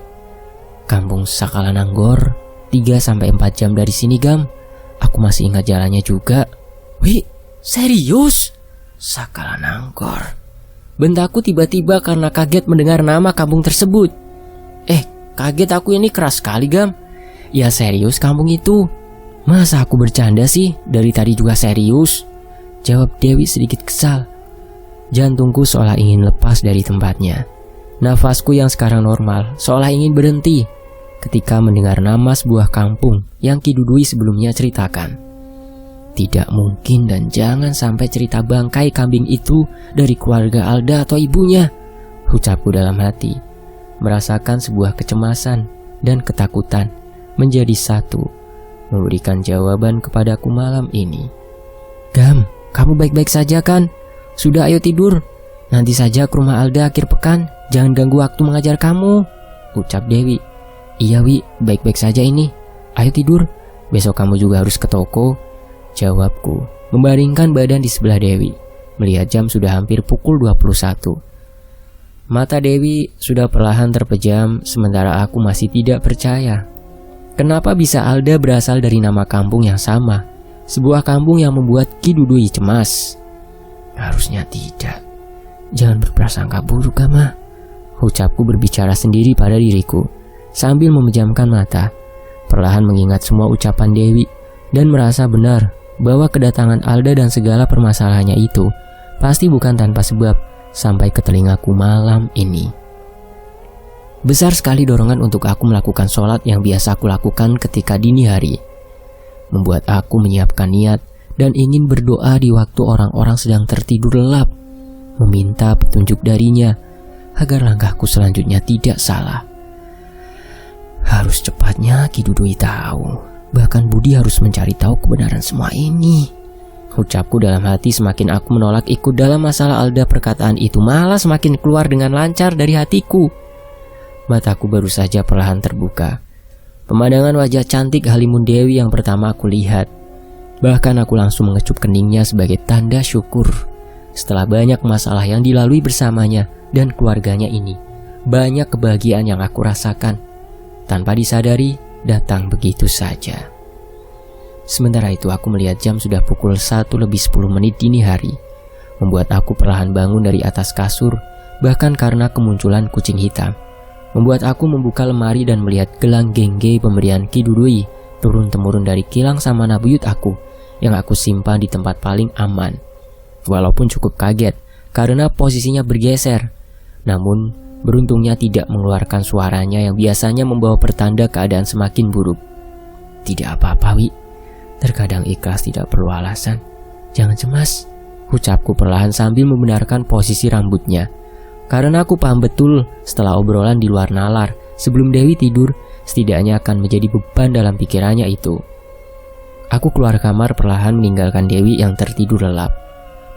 Kampung Sakalananggor, 3-4 jam dari sini, Gam. Aku masih ingat jalannya juga. Wih, serius? Sakalananggor. Bentakku tiba-tiba karena kaget mendengar nama kampung tersebut. Kaget aku ini keras sekali, Gam. Ya serius kampung itu. Masa aku bercanda sih? Dari tadi juga serius, jawab Dewi sedikit kesal. Jantungku seolah ingin lepas dari tempatnya. Nafasku yang sekarang normal seolah ingin berhenti ketika mendengar nama sebuah kampung yang Ki Dudui sebelumnya ceritakan. Tidak mungkin dan jangan sampai cerita bangkai kambing itu dari keluarga Alda atau ibunya, ucapku dalam hati. Merasakan sebuah kecemasan dan ketakutan menjadi satu, memberikan jawaban kepadaku malam ini. Gam, kamu baik-baik saja kan? Sudah, ayo tidur. Nanti saja ke rumah Alda akhir pekan. Jangan ganggu waktu mengajar kamu, ucap Dewi. Iya Wi, baik-baik saja ini. Ayo tidur, besok kamu juga harus ke toko, jawabku, membaringkan badan di sebelah Dewi. Melihat jam sudah hampir pukul 21. Mata Dewi sudah perlahan terpejam, sementara aku masih tidak percaya. Kenapa bisa Alda berasal dari nama kampung yang sama? Sebuah kampung yang membuat Ki Dudui cemas. Harusnya tidak. Jangan berprasangka buruk, Gama, ucapku berbicara sendiri pada diriku, sambil memejamkan mata. Perlahan mengingat semua ucapan Dewi, dan merasa benar bahwa kedatangan Alda dan segala permasalahannya itu pasti bukan tanpa sebab sampai ke telingaku malam ini. Besar sekali dorongan untuk aku melakukan sholat yang biasa aku lakukan ketika dini hari. Membuat aku menyiapkan niat dan ingin berdoa di waktu orang-orang sedang tertidur lelap, meminta petunjuk darinya agar langkahku selanjutnya tidak salah. Harus cepatnya Ki Dudui tahu, bahkan Budi harus mencari tahu kebenaran semua ini, ucapku dalam hati. Semakin aku menolak ikut dalam masalah Alda, perkataan itu malah semakin keluar dengan lancar dari hatiku. Mataku baru saja perlahan terbuka. Pemandangan wajah cantik Halimun Dewi yang pertama aku lihat. Bahkan aku langsung mengecup keningnya sebagai tanda syukur. Setelah banyak masalah yang dilalui bersamanya dan keluarganya ini, banyak kebahagiaan yang aku rasakan tanpa disadari datang begitu saja. Sementara itu aku melihat jam sudah pukul 1:10 dini hari, membuat aku perlahan bangun dari atas kasur, bahkan karena kemunculan kucing hitam. Membuat aku membuka lemari dan melihat gelang gengge pemberian Ki Dudui turun-temurun dari kilang samana buyut aku yang aku simpan di tempat paling aman. Walaupun cukup kaget karena posisinya bergeser, namun beruntungnya tidak mengeluarkan suaranya yang biasanya membawa pertanda keadaan semakin buruk. Tidak apa-apa, Wi. Terkadang ikhlas tidak perlu alasan. Jangan cemas, ucapku perlahan sambil membenarkan posisi rambutnya. Karena aku paham betul setelah obrolan di luar nalar sebelum Dewi tidur, setidaknya akan menjadi beban dalam pikirannya itu. Aku keluar kamar perlahan meninggalkan Dewi yang tertidur lelap.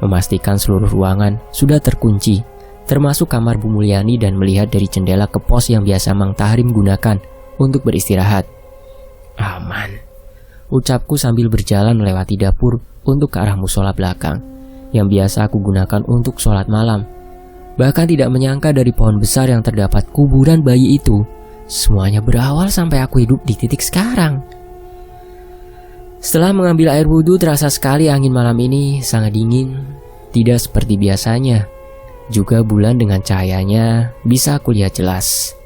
Memastikan seluruh ruangan sudah terkunci, termasuk kamar Bu Mulyani, dan melihat dari jendela ke pos yang biasa Mang Tahrim gunakan untuk beristirahat. Aman, ucapku sambil berjalan melewati dapur untuk ke arah musola belakang yang biasa aku gunakan untuk sholat malam. Bahkan tidak menyangka dari pohon besar yang terdapat kuburan bayi itu, semuanya berawal sampai aku hidup di titik sekarang. Setelah mengambil air wudhu, terasa sekali angin malam ini sangat dingin, tidak seperti biasanya. Juga bulan dengan cahayanya bisa aku lihat jelas.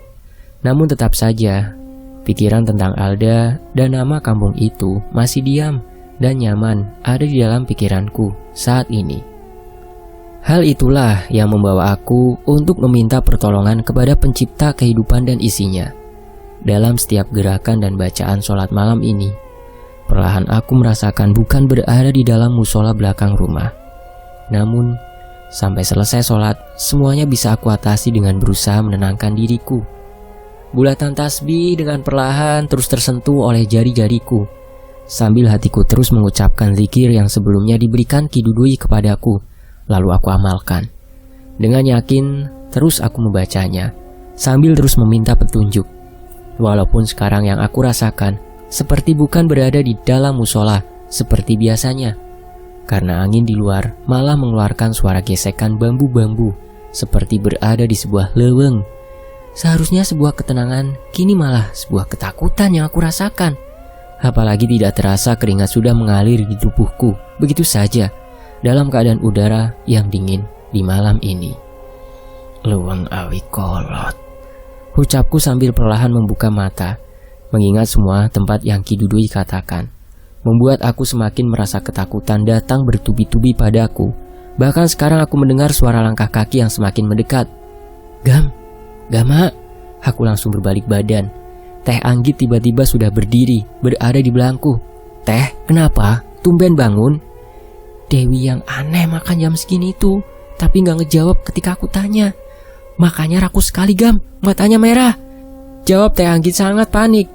Namun tetap saja, pikiran tentang Alda dan nama kampung itu masih diam dan nyaman ada di dalam pikiranku saat ini. Hal itulah yang membawa aku untuk meminta pertolongan kepada pencipta kehidupan dan isinya. Dalam setiap gerakan dan bacaan sholat malam ini, perlahan aku merasakan bukan berada di dalam musola belakang rumah. Namun, sampai selesai sholat, semuanya bisa aku atasi dengan berusaha menenangkan diriku. Bulatan tasbih dengan perlahan terus tersentuh oleh jari-jariku, sambil hatiku terus mengucapkan zikir yang sebelumnya diberikan Ki Dudui kepadaku. Lalu aku amalkan. Dengan yakin, terus aku membacanya, sambil terus meminta petunjuk. Walaupun sekarang yang aku rasakan seperti bukan berada di dalam musola, seperti biasanya. Karena angin di luar malah mengeluarkan suara gesekan bambu-bambu seperti berada di sebuah leweng. Seharusnya sebuah ketenangan, kini malah sebuah ketakutan yang aku rasakan. Apalagi tidak terasa keringat sudah mengalir di tubuhku begitu saja dalam keadaan udara yang dingin di malam ini. Luweng awi kolot, ucapku sambil perlahan membuka mata, mengingat semua tempat yang Ki Dudui katakan. Membuat aku semakin merasa ketakutan datang bertubi-tubi padaku. Bahkan sekarang aku mendengar suara langkah kaki yang semakin mendekat. Gama, aku langsung berbalik badan. Teh Anggit tiba-tiba sudah berdiri, berada di belakangku. Teh, kenapa? Tumben bangun? Dewi yang aneh makan jam segini tuh, tapi gak ngejawab ketika aku tanya. Makanya rakus sekali Gam, matanya merah. Jawab Teh Anggit sangat panik.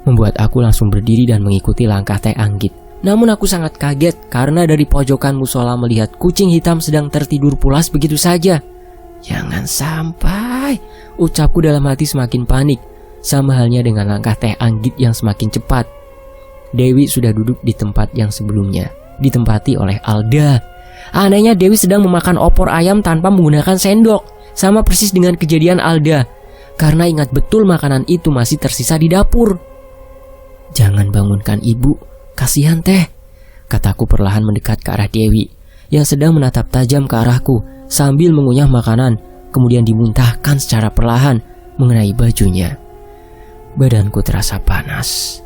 Membuat aku langsung berdiri dan mengikuti langkah Teh Anggit. Namun aku sangat kaget karena dari pojokan musola melihat kucing hitam sedang tertidur pulas begitu saja. Jangan sampai, ucapku dalam hati semakin panik. Sama halnya dengan langkah Teh Anggit yang semakin cepat. Dewi sudah duduk di tempat yang sebelumnya, ditempati oleh Alda. Anehnya Dewi sedang memakan opor ayam tanpa menggunakan sendok. Sama persis dengan kejadian Alda. Karena ingat betul makanan itu masih tersisa di dapur. Jangan bangunkan ibu, kasihan Teh, kataku perlahan mendekat ke arah Dewi yang sedang menatap tajam ke arahku sambil mengunyah makanan, kemudian dimuntahkan secara perlahan mengenai bajunya. Badanku terasa panas.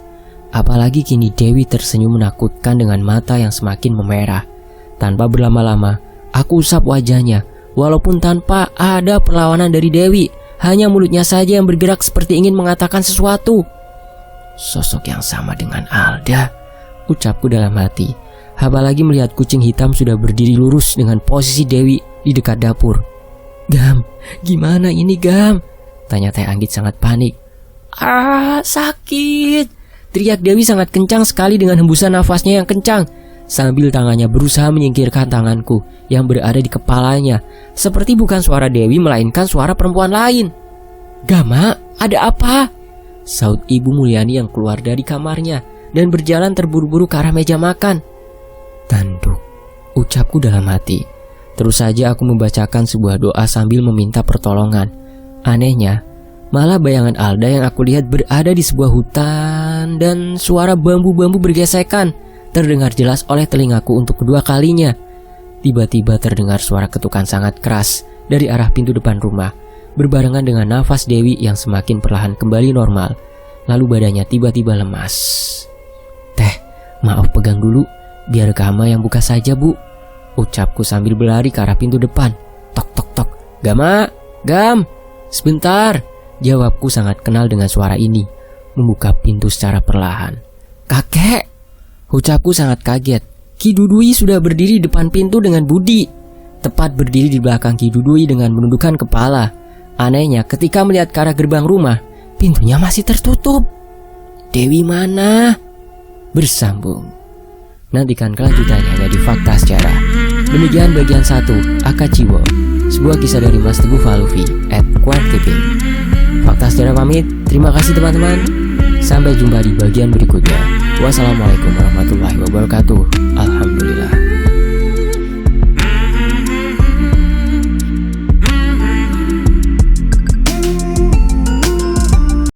Apalagi kini Dewi tersenyum menakutkan dengan mata yang semakin memerah. Tanpa berlama-lama, aku usap wajahnya, walaupun tanpa ada perlawanan dari Dewi. Hanya mulutnya saja yang bergerak seperti ingin mengatakan sesuatu. Sosok yang sama dengan Alda, ucapku dalam hati. Apalagi melihat kucing hitam sudah berdiri lurus dengan posisi Dewi di dekat dapur. Gam, gimana ini Gam? Tanya Teh Anggit sangat panik. Sakit, teriak Dewi sangat kencang sekali dengan hembusan nafasnya yang kencang. Sambil tangannya berusaha menyingkirkan tanganku yang berada di kepalanya. Seperti bukan suara Dewi melainkan suara perempuan lain. Gama, ada apa? Saut Ibu Mulyani yang keluar dari kamarnya dan berjalan terburu-buru ke arah meja makan. Tanduk, ucapku dalam hati. Terus saja aku membacakan sebuah doa sambil meminta pertolongan. Anehnya, malah bayangan Alda yang aku lihat berada di sebuah hutan dan suara bambu-bambu bergesekan terdengar jelas oleh telingaku untuk kedua kalinya. Tiba-tiba terdengar suara ketukan sangat keras dari arah pintu depan rumah, berbarengan dengan nafas Dewi yang semakin perlahan kembali normal. Lalu badannya tiba-tiba lemas. Teh, maaf pegang dulu, biar Gama yang buka saja Bu, ucapku sambil berlari ke arah pintu depan. Tok tok tok. Gama, Gam, sebentar, jawabku sangat kenal dengan suara ini. Membuka pintu secara perlahan. Kakek, ucapku sangat kaget. Ki Dudui sudah berdiri di depan pintu dengan Budi, tepat berdiri di belakang Ki Dudui dengan menundukkan kepala. Anehnya ketika melihat ke arah gerbang rumah, pintunya masih tertutup. Dewi mana? Bersambung. Nantikan kelanjutannya hanya di Fakta Sejarah. Demikian bagian 1, Akachiwo, sebuah kisah dari Mas Teguh Falufi @quartiping. Fakta Sejarah pamit, terima kasih teman-teman. Sampai jumpa di bagian berikutnya. Wassalamualaikum warahmatullahi wabarakatuh. Alhamdulillah.